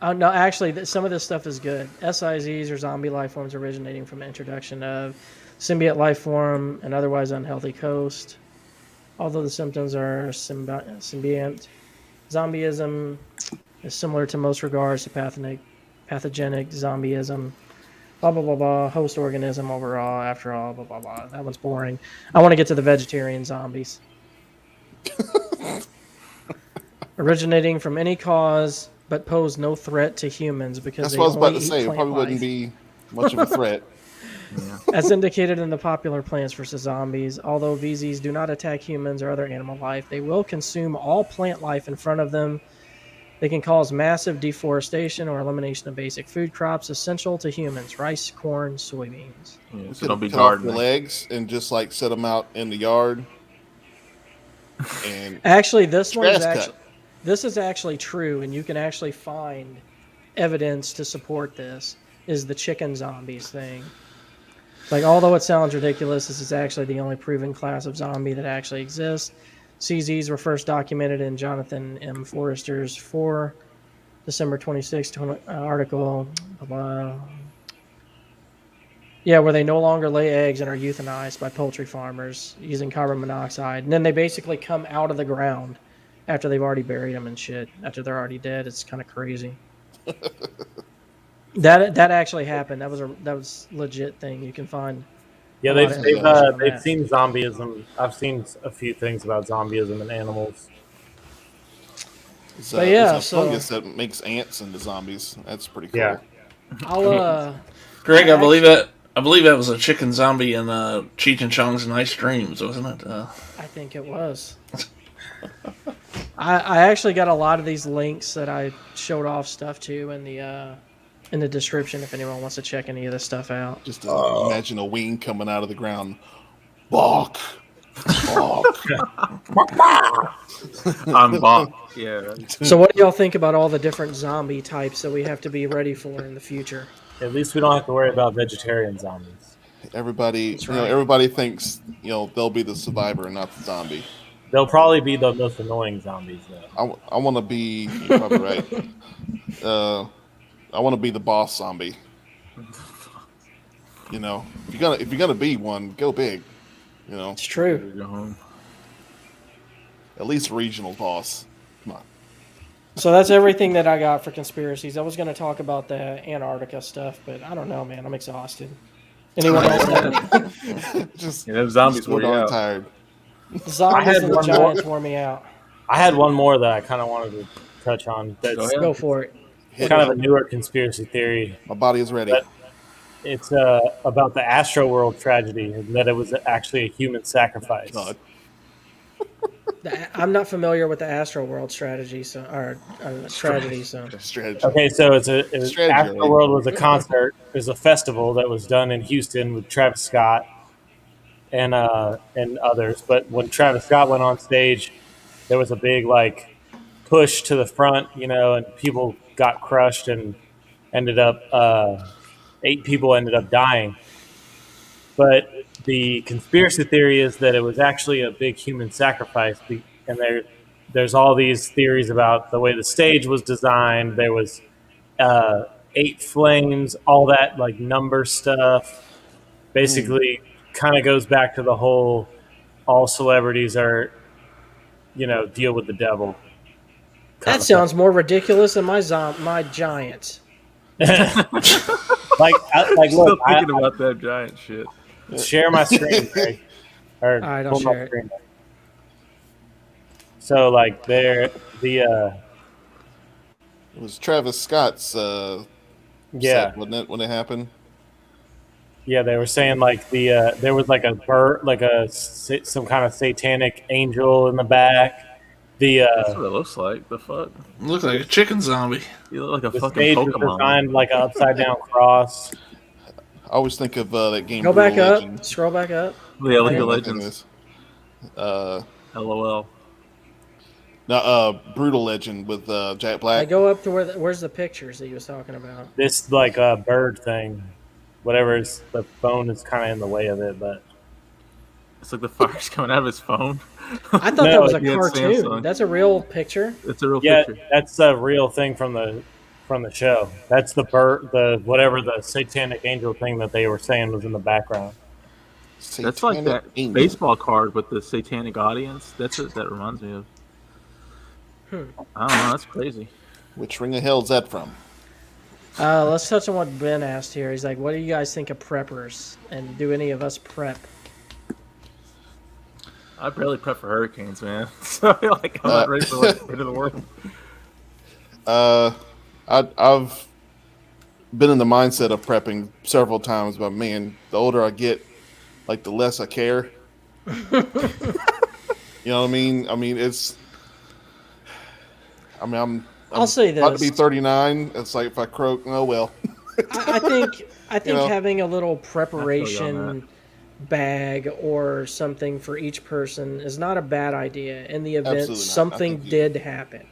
Oh, no, actually, some of this stuff is good. SIZs are zombie life forms originating from the introduction of symbiote life form and otherwise unhealthy coast. Although the symptoms are symbiont, zombieism is similar to most regards to pathogenic zombieism. Blah, blah, blah, blah. Host organism overall, after all, blah, blah, blah. That one's boring. I want to get to the vegetarian zombies. Originating from any cause but pose no threat to humans because that's they what I was about only to eat say. It plant probably wouldn't life. be much of a threat. As indicated in the popular Plants vs. Zombies, although VZs do not attack humans or other animal life, they will consume all plant life in front of them. They can cause massive deforestation or elimination of basic food crops essential to humans: rice, corn, soybeans. Yeah, We so could don't be cut off the gardening. legs and just like set them out in the yard. And Actually, this one is grass cut. this is actually true, and you can actually find evidence to support this. Is the chicken zombies thing? Like, although it sounds ridiculous, this is actually the only proven class of zombie that actually exists. CZs were first documented in Jonathan M. Forrester's 4 December 26 article. Where they no longer lay eggs and are euthanized by poultry farmers using carbon monoxide. And then they basically come out of the ground after they've already buried them and shit. After they're already dead. It's kind of crazy. That actually happened. That was legit thing. You can find. Yeah, a lot of information on they've that. seen zombieism. I've seen a few things about zombieism in animals. It's, But yeah, there's a so- fungus that makes ants into zombies. That's pretty cool. Yeah. I'll Greg, I believe that was a chicken zombie in Cheech and Chong's Nice Dreams, wasn't it? I think it was. I actually got a lot of these links that I showed off stuff to in the description if anyone wants to check any of this stuff out. Just imagine a wing coming out of the ground. Balk. Balk. I'm bonk. Yeah. Right. So what do y'all think about all the different zombie types that we have to be ready for in the future? At least we don't have to worry about vegetarian zombies. Everybody, That's you know, right. everybody thinks they'll be the survivor and not the zombie. They'll probably be the most annoying zombies, though. I want to be. You're probably right. I want to be the boss zombie. If you're gonna be one, go big. It's true. Go home. At least regional boss. Come on. So that's everything that I got for conspiracies. I was going to talk about the Antarctica stuff, but I don't know, man. I'm exhausted. Anyone else? Just Yeah, them zombies so wore you darn out. tired. The zombies I had and the one more. giants wore me out. I had one more that I kind of wanted to touch on. That's Go ahead. Go for it. kind of a newer conspiracy theory. My body is ready. But it's about the Astroworld tragedy, and that it was actually a human sacrifice. God. I'm not familiar with the Astroworld strategy, tragedy. So Strategy. Okay, so Strategy, Astroworld was a concert. It was a festival that was done in Houston with Travis Scott and others. But when Travis Scott went on stage, there was a big push to the front, and people got crushed and ended up 8 people ended up dying. But the conspiracy theory is that it was actually a big human sacrifice, and there's all these theories about the way the stage was designed. There was 8 flames, all that like number stuff. Basically, kind of goes back to the whole all celebrities are, deal with the devil. That sounds more ridiculous than my giant. Like Still look, thinking about that giant shit. share my screen, Greg. Or All right, I'll pull my share it. screen up. So like there, It was Travis Scott's set, wasn't it, when it happened? Yeah, they were saying like there was like a bird, like some kind of satanic angel in the back. That's what it looks like. The fuck? Look like a chicken zombie. You look like a The fucking stage was Pokemon. designed like an upside down cross. I always think of that game. Go Brutal back up. Legend. Scroll back up. Yeah, League Yeah, of my thing Legends. is, LOL. No, Brutal Legend with Jack I Black. go up to where's the pictures that you was talking about? This like bird thing, whatever is the phone is kind of in the way of it, but It's like the fire's coming out of his phone. I thought No, that was a yeah, it's cartoon. Samsung. That's a real picture. It's a real yeah, picture. that's a real thing from the show. That's the bird, the whatever the satanic angel thing that they were saying was in the background. That's like that Satanic Angel. baseball card with the satanic audience. That's what that reminds me of. I don't know. That's crazy. Which ring of hell is that from? Let's touch on what Ben asked here. He's like, "What do you guys think of preppers? And do any of us prep?" I barely prep for hurricanes, man. So like, I'm not ready for like, the end of the world. I've been in the mindset of prepping several times, but man, the older I get, like the less I care. You know what I mean? I'm I'll say about to be this. 39. It's like if I croak, oh well. I think know? having a little I preparation bag or something for each person is not a bad idea in the event Absolutely not. I something think did happen.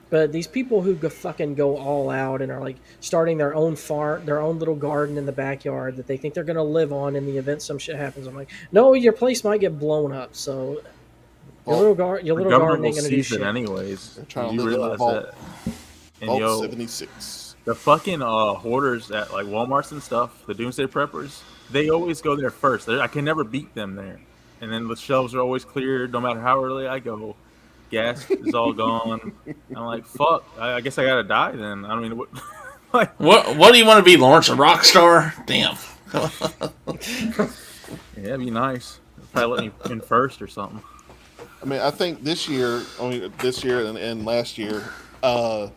But these people who fucking go all out and are like starting their own farm, their own little garden in the backyard that they think they're gonna live on in the event some shit happens. I'm like, no, your place might get blown up. So your little garden The ain't government will gonna do seize shit. it anyways. They're trying to You live in a realize vault. that? And Vault yo, 76. the fucking hoarders at like Walmarts and stuff, the doomsday preppers, they always go there first. I can never beat them there. And then the shelves are always cleared, no matter how early I go. Gas is all gone. I'm like, fuck. I guess I gotta die then. I mean, what? Like, What do you want to be, Lawrence? A rock star? Damn. yeah, it'd be nice. Probably let me in first or something. I mean, I think this year and last year, kind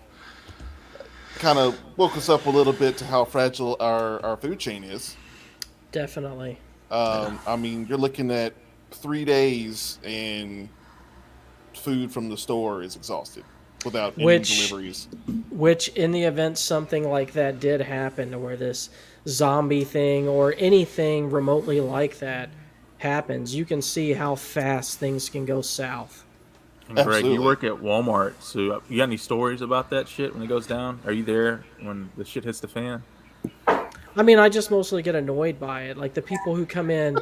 of woke us up a little bit to how fragile our food chain is. Definitely. I mean, you're looking at 3 days and food from the store is exhausted without any deliveries. Which, in the event something like that did happen, where this zombie thing or anything remotely like that happens, you can see how fast things can go south. And Greg, Absolutely. you work at Walmart, so you got any stories about that shit when it goes down? Are you there when the shit hits the fan? I mean, I just mostly get annoyed by it. Like the people who come in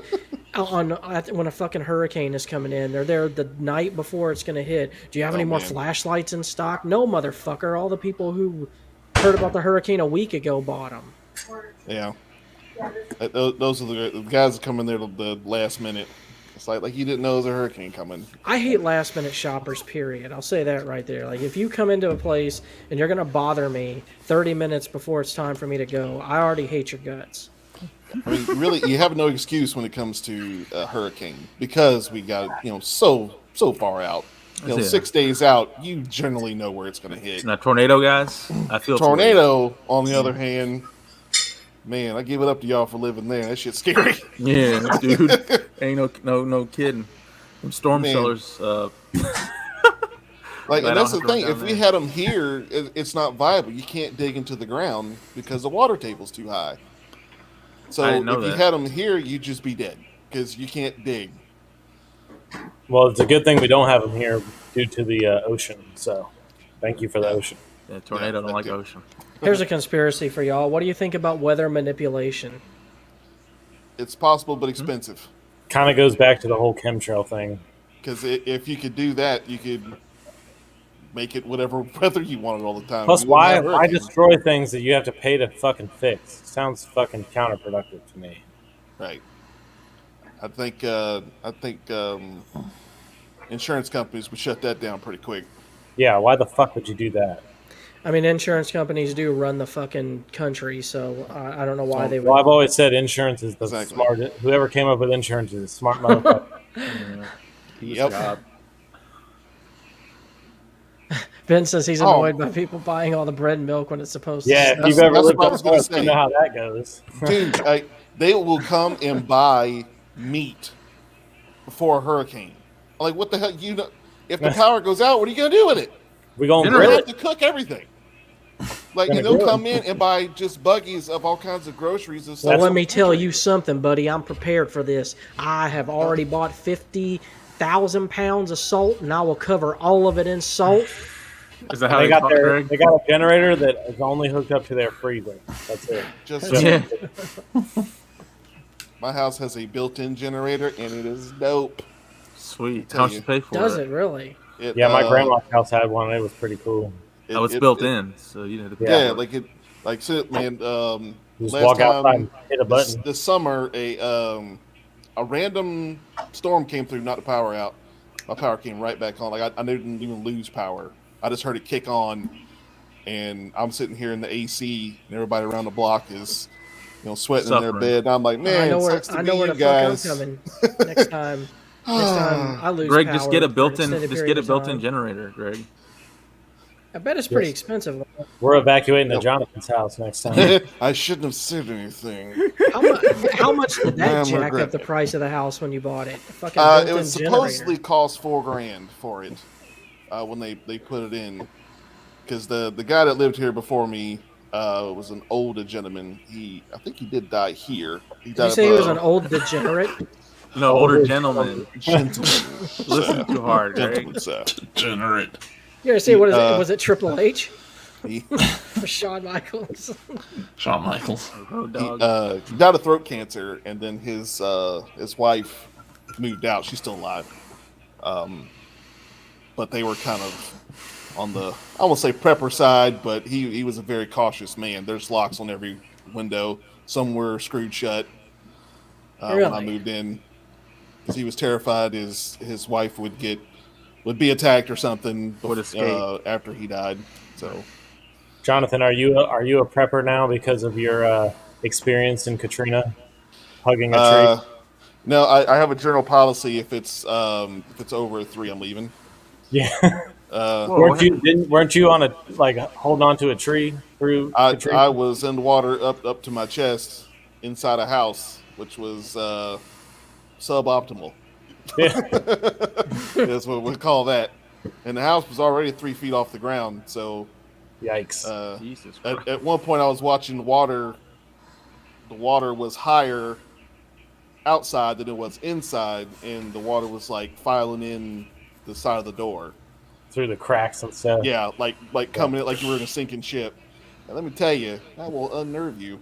when a fucking hurricane is coming in, they're there the night before it's going to hit. Do you have any more man. flashlights in stock? No, motherfucker. All the people who heard about the hurricane a week ago bought them. Yeah. Those are the guys that come in there the last minute. It's like you didn't know there was a hurricane coming. I hate last minute shoppers, period. I'll say that right there. Like if you come into a place and you're going to bother me 30 minutes before it's time for me to go, I already hate your guts. I mean, really, you have no excuse when it comes to a hurricane because we got so far out. Yeah. 6 days out, you generally know where it's going to hit. Now, tornado guys, I feel Tornado, on the other hand, man, I give it up to y'all for living there. That shit's scary. Yeah, dude, ain't no kidding. Them storm Man. cellars. Like, I and that's the don't have to thing. run If down we there. had them here, it's not viable. You can't dig into the ground because the water table's too high. So I if didn't know you that. had them here, you'd just be dead because you can't dig. Well, it's a good thing we don't have them here due to the ocean. So, thank you for the ocean. Yeah, tornado Yeah, don't like that- ocean. Here's a conspiracy for y'all. What do you think about weather manipulation? It's possible, but expensive. Kind of goes back to the whole chemtrail thing. Because if you could do that, you could make it whatever weather you want it all the time. Plus, You wouldn't why have hurricanes. destroy things that you have to pay to fucking fix? Sounds fucking counterproductive to me. Right. I think insurance companies would shut that down pretty quick. Yeah, why the fuck would you do that? I mean, insurance companies do run the fucking country, so I don't know why they would. Well, I've always said insurance is the Exactly. smart. Whoever came up with insurance is a smart motherfucker. Yep. Ben says he's annoyed by people buying all the bread and milk when it's supposed to. Yeah, snow. if you've ever That's lived what I up was gonna north, you say. know how that goes. Dude, they will come and buy meat before a hurricane. Like, what the hell? You know, if the power goes out, what are you gonna do with it? We're going to You're grill gonna it. have to cook everything. Like, Gonna and they'll grill it. come in and buy just buggies of all kinds of groceries and stuff. Well, let me tell you something, buddy. I'm prepared for this. I have already bought 50,000 pounds of salt, and I will cover all of it in salt. Is that how They they got talk, their Greg? they got a generator that is only hooked up to their freezer. That's it. Just Yeah. my house has a built-in generator, and it is dope. Sweet. Tell How much you. you pay for Does it really? Yeah, my grandma's house had one. It was pretty cool. Oh, it's built in, so you know. Yeah, like shit, man. You just Last walk outside time and hit a button. this summer, a random storm came through, knocked the power out. My power came right back on. Like I didn't even lose power. I just heard it kick on, and I'm sitting here in the AC, and everybody around the block is, sweating in their Suffering. bed. And I'm like, man, I know where sucks to I be know where you the guys. fuck I'm coming next time. Next time I lose Greg, power just get a for an built-in, extended just period get a of built-in time. generator, Greg. I bet it's pretty expensive. We're evacuating to Jonathan's house next time. I shouldn't have said anything. How much did that I'm jack up regretting the it. price of the house when you bought it? A fucking It built-in was supposedly cost $4,000 for it when they put it in, because the guy that lived here before me was an older gentleman. I think he did die here. Did you say he was an old degenerate? No, older gentleman. Gentleman. Listen too hard, Greg. Gentleman, sir. Degenerate. You ever see what is it? Was it Triple H? He, Or Shawn Michaels? Shawn Michaels. Oh, dog. he died of throat cancer, and then his wife moved out. She's still alive. But they were kind of on the, I won't say prepper side, but he was a very cautious man. There's locks on every window. Some were screwed shut when I Really? moved in, because he was terrified his wife would be attacked or something Would escape. after he died. So Jonathan, are you a prepper now because of your experience in Katrina, hugging a tree? no, I have a journal policy. If it's over a 3, I'm leaving. Yeah. Whoa, Weren't you on holding on to a tree through Katrina? I was in the water up to my chest inside a house, which was suboptimal. Yeah. That's what we call that. And the house was already 3 feet off the ground. So Yikes. Jesus Christ. at one point I was watching the water. The water was higher outside than it was inside, and the water was like filing in the side of the door. Through the cracks and stuff. Yeah, like coming in like you were in a sinking ship. And let me tell you, that will unnerve you.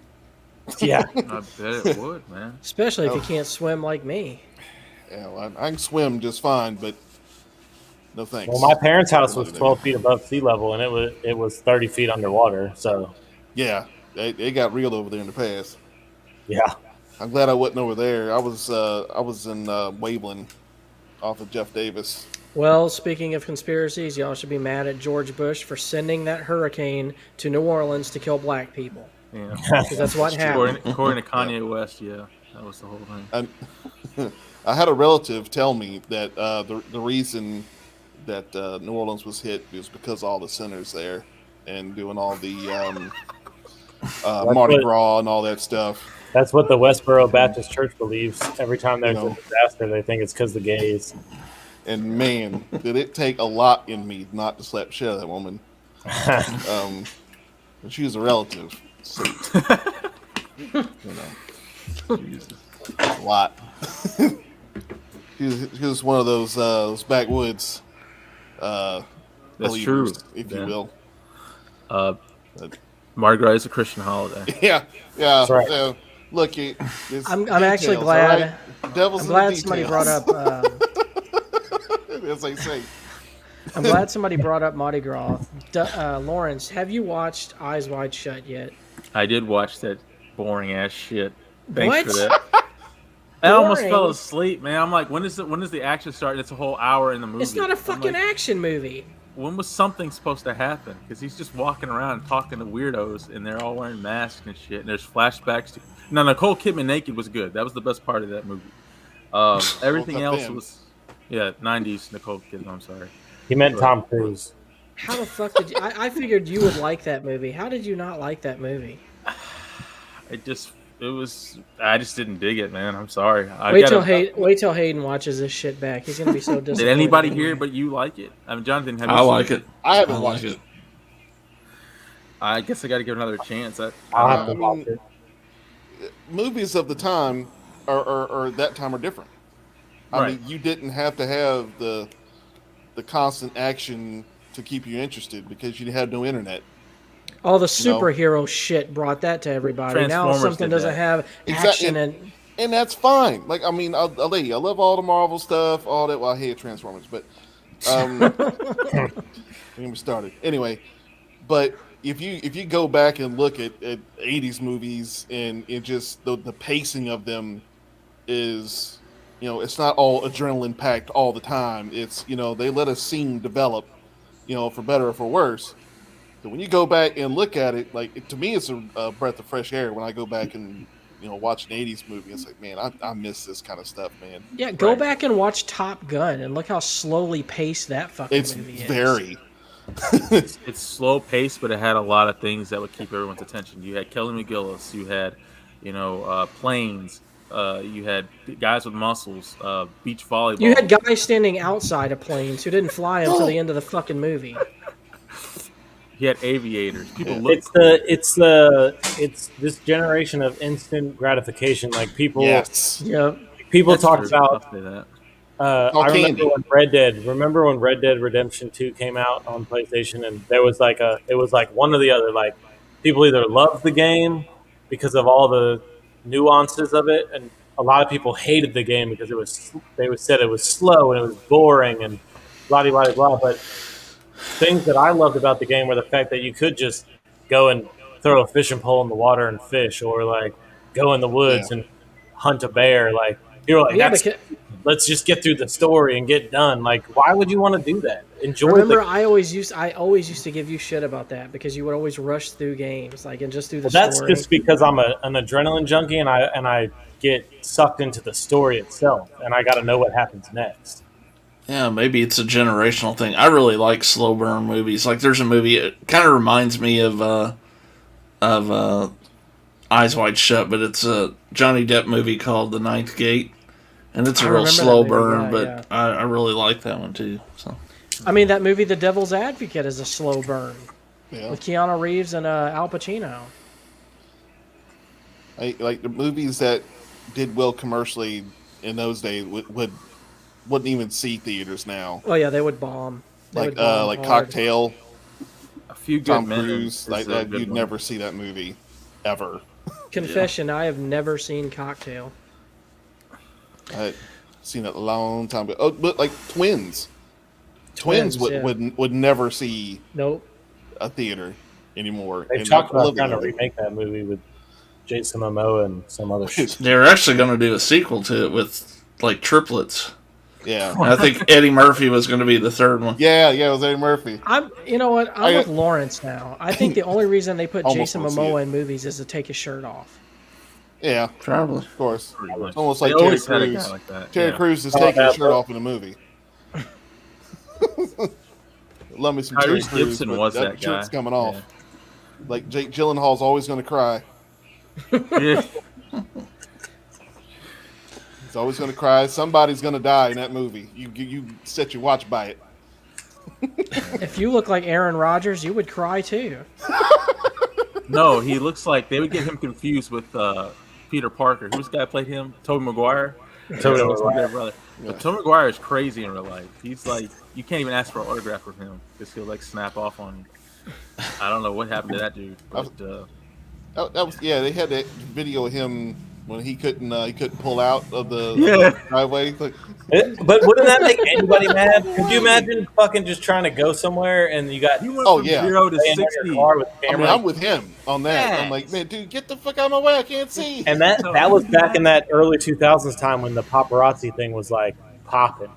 Yeah. I bet it would, man. Especially if you can't swim like me. Yeah, well, I can swim just fine, but no thanks. Well, my parents' house was 12 feet above sea level, and it was 30 feet underwater. So, Yeah, they got real over there in the past. yeah. I'm glad I wasn't over there. I was in Waveland, off of Jeff Davis. Well, speaking of conspiracies, y'all should be mad at George Bush for sending that hurricane to New Orleans to kill black people. Yeah. Because that's what happened. According to Kanye West, yeah, that was the whole thing. I had a relative tell me that the reason that New Orleans was hit was because of all the sinners there and doing all the Mardi Gras and all that stuff. That's what the Westboro Baptist Church believes. Every time there's a disaster, they think it's because the gays. And man, did it take a lot in me not to slap shit out of that woman. But she was a relative, so a lot. She was one of those backwoods. That's believers, true, if yeah. you will. Mardi Gras is a Christian holiday. Yeah. That's right. Look, I'm actually glad. Devil's I'm in glad the somebody details, brought up. as they say. I'm glad somebody brought up Mardi Gras. Lawrence, have you watched Eyes Wide Shut yet? I did watch that boring ass shit. Thanks What? for that. I almost fell Boring? asleep, man. I'm like, when does the action start? It's a whole hour in the movie. It's not a I'm fucking like, action movie. when was something supposed to happen? Because he's just walking around talking to weirdos, and they're all wearing masks and shit. And there's flashbacks. Now, Nicole Kidman naked was good. That was the best part of that movie. Everything else was, 90s Nicole Kidman. I'm sorry. He meant Tom Cruise. How the fuck did you... I figured you would like that movie. How did you not like that movie? I just didn't dig it, man. I'm sorry. Wait till Hayden watches this shit back. He's gonna be so disappointed. Did anybody here but you like it? I mean, Jonathan, have you I seen like it. I haven't watched it. I guess I got to give it another chance. I'll have to watch it. Movies of the time or that time are different. I mean, you didn't have to have the constant action to keep you interested because you had no internet. All the superhero shit brought that to everybody. Now something doesn't have action and that's fine. Like, I mean, I love all the Marvel stuff, all that. Well, I hate Transformers, but when we started anyway. But if you go back and look at 80s movies and it just the pacing of them is, it's not all adrenaline packed all the time. It's, they let a scene develop, for better or for worse. So when you go back and look at it, like, to me, it's a breath of fresh air when I go back and watch an 80s movie. It's like, man, I miss this kind of stuff, man. Yeah, go back and watch Top Gun and look how slowly paced that fucking movie is. It's very. It's slow paced, but it had a lot of things that would keep everyone's attention. You had Kelly McGillis, you had, planes, you had guys with muscles, beach volleyball. You had guys standing outside of planes who didn't fly until the end of the fucking movie. He had aviators. People look. It's this generation of instant gratification. Like people, people talk about. I remember when Red Dead. Remember when Red Dead Redemption 2 came out on PlayStation, and there was it was like one or the other. Like people either loved the game because of all the nuances of it, and a lot of people hated the game because they said it was slow and it was boring and blah blah blah blah. But things that I loved about the game were the fact that you could just go and throw a fishing pole in the water and fish, or like go in the woods and hunt a bear. Like you're like, let's just get through the story and get done. Like, why would you want to do that? Remember, I always used to give you shit about that because you would always rush through games, like, and just do the story. That's just because I'm an adrenaline junkie, and I get sucked into the story itself, and I got to know what happens next. Yeah, maybe it's a generational thing. I really like slow burn movies. Like, there's a movie, it kind of reminds me of Eyes Wide Shut, but it's a Johnny Depp movie called The Ninth Gate, and it's a real slow burn, but I really like that one too. So, I mean, that movie, The Devil's Advocate, is a slow burn with Keanu Reeves and Al Pacino. Like the movies that did well commercially in those days wouldn't even see theaters now. Oh yeah, they would bomb. Like Cocktail, a few good Tom Cruise, like that. You'd never see that movie ever. Confession: I have never seen Cocktail. I've seen it a long time ago. Oh, but like Twins would never see a theater anymore. They've talked about trying to remake that movie with Jason Momoa and some other shit. They're actually going to do a sequel to it with like triplets. Yeah, and I think Eddie Murphy was going to be the third one. Yeah, it was Eddie Murphy. I'm with Lawrence now. I think the only reason they put Jason Momoa in movies is to take his shirt off. Yeah, probably. Of course. It's almost like Terry Crews. Terry Crews is taking his shirt off in the movie. Love me some Terry Crews, but that shirt's coming off. Yeah. Like Jake Gyllenhaal's always going to cry. Yeah. He's always going to cry. Somebody's going to die in that movie. You set your watch by it. If you look like Aaron Rodgers, you would cry too. No, he looks like they would get him confused with Peter Parker. Who's the guy that played him? Tobey Maguire. Tobey Maguire. But Tobey Maguire is crazy in real life. He's like, you can't even ask for an autograph from him because he'll like snap off on you. I don't know what happened to that dude. But, that was they had that video of him when he couldn't pull out of the Yeah. driveway. Like, But wouldn't that make anybody mad? Could you imagine fucking just trying to go somewhere and you got He went Oh, from yeah. 0 to laying on 60. your car with a I mean, camera? I'm with him on that. I'm like, man, dude, get the fuck out of my way. I can't see. And that was back in that early 2000s time when the paparazzi thing was like popping.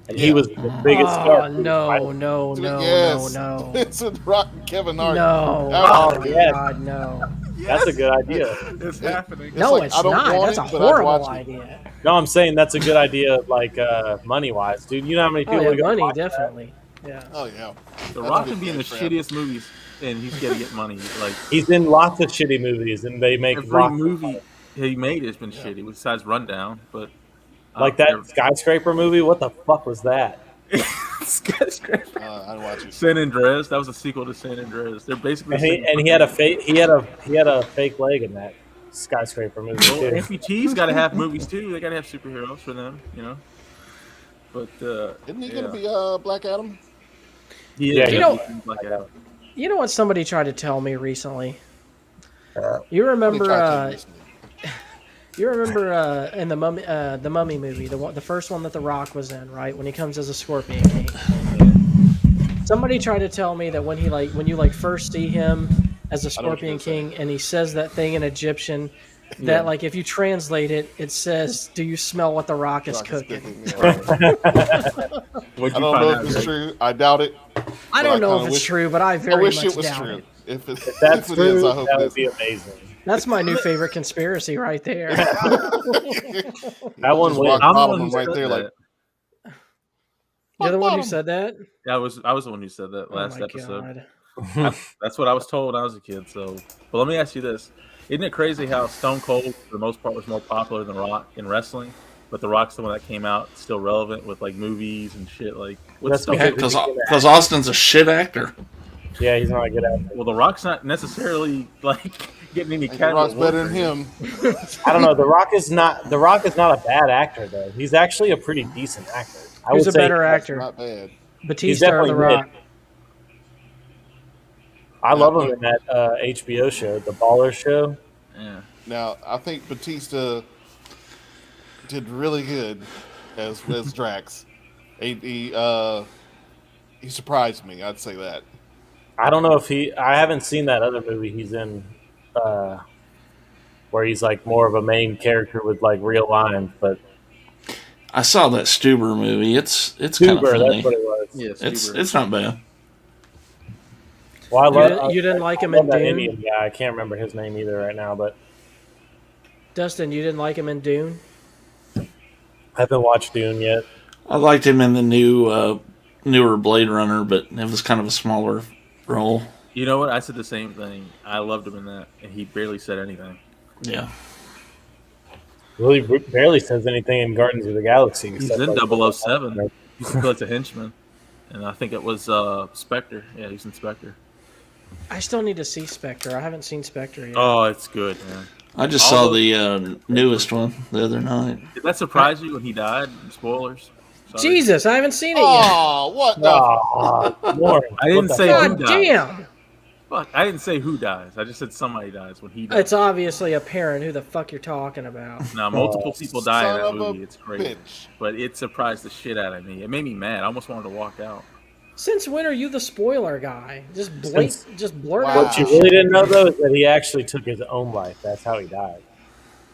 And he Yeah. was the biggest Oh, star. no. Yes. It's with Rock and Kevin Hart. No. Oh, Oh, yes. God, no. That's a good idea. It's happening. No, like, it's I don't not. want That's a it, but I'd horrible watch it. idea. No, I'm saying that's a good idea, like money-wise, dude. You know how many Oh, people yeah, are gonna money, watch that? definitely. Yeah. Oh, yeah. The That's Rock a can be in the big fan. shittiest movies, and he's gonna get money. Like He's in lots of shitty movies, and they make every lots movie he made has been shitty, besides Rundown. But like that skyscraper movie. What the fuck was that? Skyscraper. I'd watch it. San Andreas. That was a sequel to San Andreas. They're basically. And he had a fake he had a fake leg in that skyscraper movie Well, too. amputees got to have movies too. They got to have superheroes for them, you know. But Isn't he going to be Black Adam? Yeah, You know- like that. You know what somebody tried to tell me recently? You What did he remember? try to tell you recently? You remember in the Mummy movie, the first one that The Rock was in, right? When he comes as a Scorpion King. Somebody tried to tell me that when you first see him as a I know what Scorpion you're gonna King and he says that thing in Egyptian, that like if you translate it, it says, "Do you smell what The Rock is Rock is cooking?" cooking, yeah. What'd I you don't find know out? if it's true. I doubt it. I don't know kinda if it's wish- true, but I I very wish much it was doubt true. it. If That's it true. is, I hope That it would is. be amazing. That's my new favorite conspiracy right there. That one Just wins. rock I'm the bottom one who him right said there, like, that. You're the one who bottom. said that? Yeah, I was the one who said that last Oh my episode. God. That's what I was told when I was a kid. So, but let me ask you this: isn't it crazy how Stone Cold, for the most part, was more popular than Rock in wrestling? But The Rock's the one that came out still relevant with like movies and shit. Like, what's That's Stone because- Because Austin's a shit actor. Yeah, he's not a good actor. Well, The Rock's not necessarily like getting any The kind Rock's of better than him. I don't know. The Rock is not a bad actor though. He's actually a pretty decent actor. I Who's would a say better actor, Not bad. Batista or The definitely Rock? I love him in that HBO show, The Baller Show. Yeah. Now, I think Batista did really good as Drax. He surprised me. I'd say that. I don't know if I haven't seen that other movie he's in, where he's like more of a main character with like real lines. But I saw that Stuber movie. It's kind of Stuber, funny. that's what it was. Yes. It's not bad. Well, You didn't like him I in love that Dune? Indian guy. I can't remember his name either right now, but Dustin, you didn't like him in Dune? I haven't watched Dune yet. I liked him in the newer Blade Runner, but it was kind of a smaller role. You know what? I said the same thing. I loved him in that, and he barely said anything. Yeah. Really barely says anything in Guardians of the Galaxy. He's except, in like, 007. He's plays a henchman, and I think it was Spectre. Yeah, he's in Spectre. I still need to see Spectre. I haven't seen Spectre yet. Oh, it's good, man. I just All saw those- the newest one the other night. Did that surprise you when he died? Spoilers. Sorry. Jesus, I haven't seen it yet. Oh, what the? Oh, Lord. I didn't What the say fuck? who God dies. damn! Fuck, I didn't say who dies. I just said somebody dies when he dies. It's obviously apparent who the fuck you're talking about. Now, multiple people die in Son that of a movie. It's crazy. bitch. But it surprised the shit out of me. It made me mad. I almost wanted to walk out. Since when are you the spoiler guy? Just blurt Wow. out. What you really didn't know, though, is that he actually took his own life. That's how he died.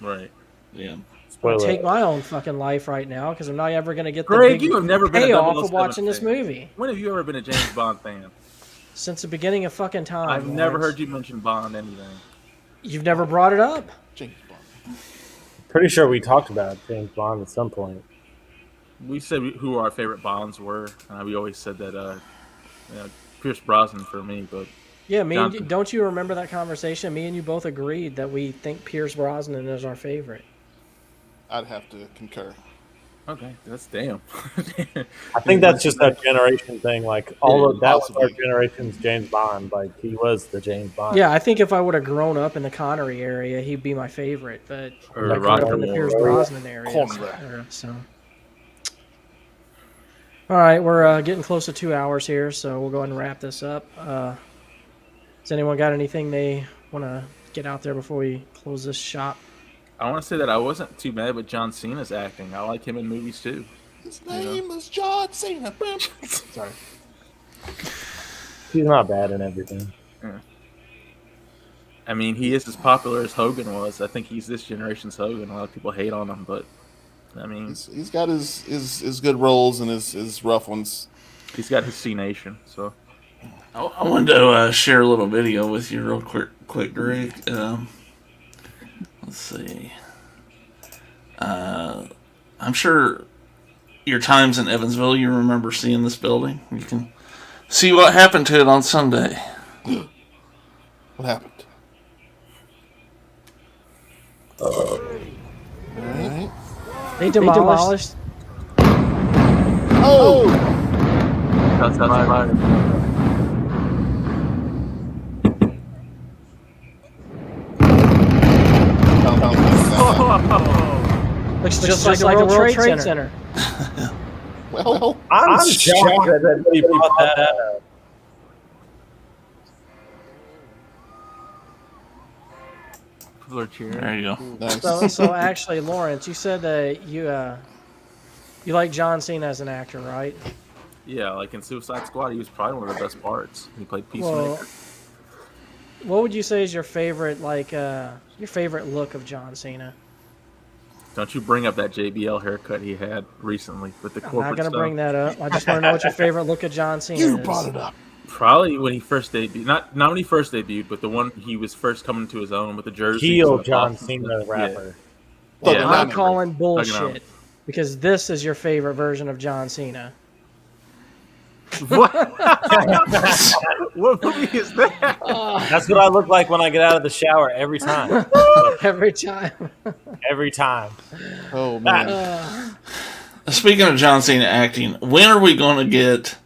Right. Yeah. I'll Spoiler. take my own fucking life right now because I'm not ever going to get the Greg, big you have never been a payoff 007 of watching this fan. movie. When have you ever been a James Bond fan? Since the beginning of fucking time. I've never Lawrence. heard you mention Bond anything. You've never brought it up. James Bond. Pretty sure we talked about James Bond at some point. We said who our favorite Bonds were. We always said that Pierce Brosnan for me, but Yeah, me and you, Johnson. don't you remember that conversation? Me and you both agreed that we think Pierce Brosnan is our favorite. I'd have to concur. okay, that's damn. I think that's just a generation thing. Like all of that was our Possibly. generation's James Bond. Like he was the James Bond. Yeah, I think if I would have grown up in the Connery area, he'd be my favorite. But Or I grew Roger up in the Moore. Pierce Brosnan area. Connery. So, all right, we're getting close to 2 hours here, so we'll go ahead and wrap this up. Has anyone got anything they want to get out there before we close this shop? I want to say that I wasn't too mad with John Cena's acting. I like him in movies too. His name is John Cena. Sorry. He's not bad in everything. Yeah. I mean, he is as popular as Hogan was. I think he's this generation's Hogan. A lot of people hate on him, but I mean, He's got his good roles and his rough ones. he's got his C Nation. So I wanted to share a little video with you real quick, Greg. Let's see. I'm sure your times in Evansville, you remember seeing this building. You can see what happened to it on Sunday. What happened? Alright. They demolished. Oh! that's my Looks just like the World Trade Center. Well, I'm shocked that he brought that up. People are cheering. There you go. nice. So actually, Lawrence, you said that you like John Cena as an actor, right? Yeah, like in Suicide Squad, he was probably one of the best parts. He played Peacemaker. Well, what would you say is your favorite look of John Cena? Don't you bring up that JBL haircut he had recently with the I'm corporate not going to stuff. bring that up. I just want to know what your favorite look of John Cena You is. brought it up. Probably when he first debuted. Not when he first debuted, but the one he was first coming to his own with the jersey. Heel John Cena, the rapper. Yeah. Yeah. I'm Yeah. calling Thugging bullshit because this is your favorite version of John Cena. What? What movie is that? That's what I look like when I get out of the shower every time. Every time. Every time. Oh man. Speaking of John Cena acting, when are we going to get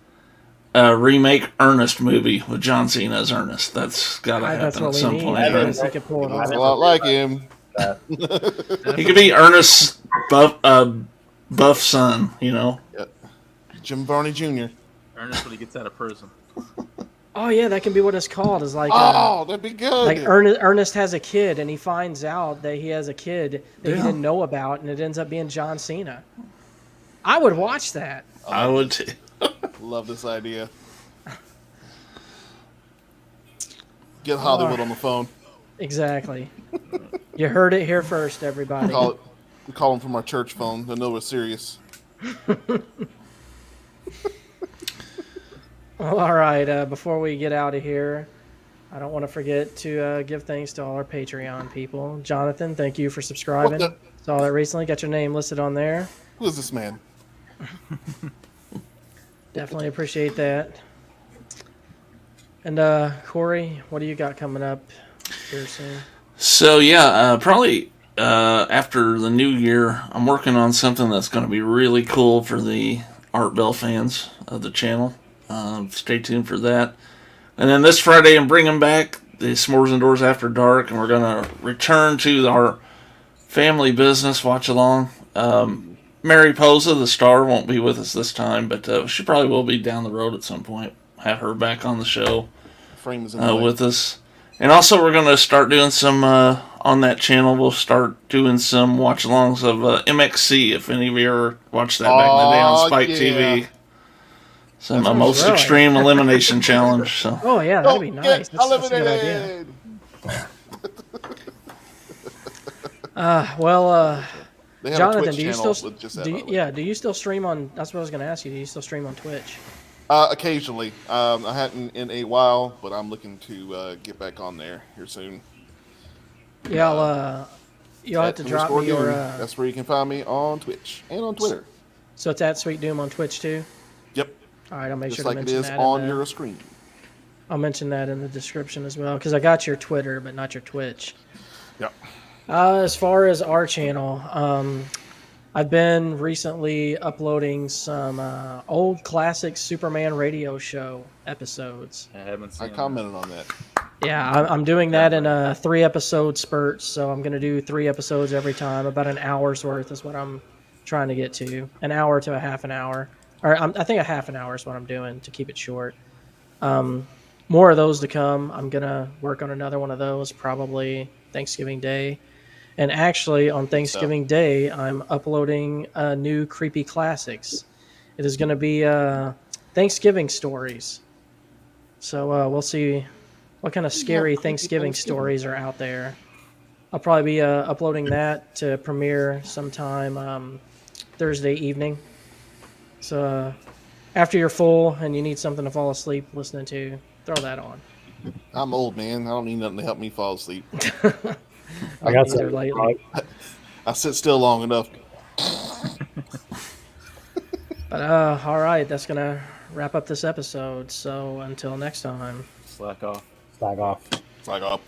a remake Ernest movie with John Cena as Ernest? That's got to That's happen what at we some need. point. Evidence Right? he could pull it Looks off. a lot like him. He could be Ernest's buff son, you know. Jim Varney Jr. Ernest when he gets out of prison. Oh yeah, that can be what it's called. Is like Oh, that'd be good. like Ernest has a kid and he finds out that he has a kid that he didn't know about, and it ends up being John Cena. I would watch that. I would too. Love this idea. Get Hollywood on the phone. Exactly. You heard it here first, everybody. We call them from our church phone. They know we're serious. Well, all right. Before we get out of here, I don't want to forget to give thanks to all our Patreon people. Jonathan, thank you for subscribing. What Saw that recently. Got your name listed on there. Who is this man? Definitely appreciate that. And Corey, what do you got coming up here soon? So yeah, probably after the new year, I'm working on something that's going to be really cool for the Art Bell fans of the channel. Stay tuned for that. And then this Friday, I'm bringing back the S'mores Indoors After Dark, and we're going to return to our family business watch along. Mary Posa, the star, won't be with us this time, but she probably will be down the road at some point. Have her back on the show Frame is in the way. with us. And also, we're going to start doing some, on that channel, we'll start doing some watch-alongs of MXC, if any of you ever watched that back in the day on Spike TV. So my most really extreme elimination challenge. So Oh yeah, that'd be nice. That's a good idea. Eliminated. They have a Jonathan, Twitch do you channel still with just that, do by you, the way. yeah? Do you still stream on? That's what I was going to ask you. Do you still stream on Twitch? Occasionally. I hadn't in a while, but I'm looking to get back on there here soon. Yeah, you'll have to drop me your. That's where you can find me on Twitch and on Twitter. So it's at Sweet Doom on Twitch too. Yep. All right, I'll make Just sure like to it mention is that. on your screen. I'll mention that in the description as well because I got your Twitter but not your Twitch. Yep. As far as our channel, I've been recently uploading some old classic Superman radio show episodes. I haven't I seen commented on that. Yeah, I'm doing that in 3-episode spurts, so I'm going to do 3 episodes every time. About an hour's worth is what I'm trying to get to. An hour to a half an hour. Or I think a half an hour is what I'm doing to keep it short. More of those to come. I'm going to work on another one of those probably Thanksgiving Day. And actually, on Thanksgiving Day, I'm uploading new Creepy Classics. It is going to be Thanksgiving stories. So we'll see what kind of scary Thanksgiving stories are out there. I'll probably be uploading that to premiere sometime Thursday evening. So after you're full and you need something to fall asleep listening to, throw that on. I'm old, man. I don't need nothing to help me fall asleep. I got Neither some. lately. I sit still long enough. But all right, that's gonna wrap up this episode. So until next time. Slack off. Slack off. It's like,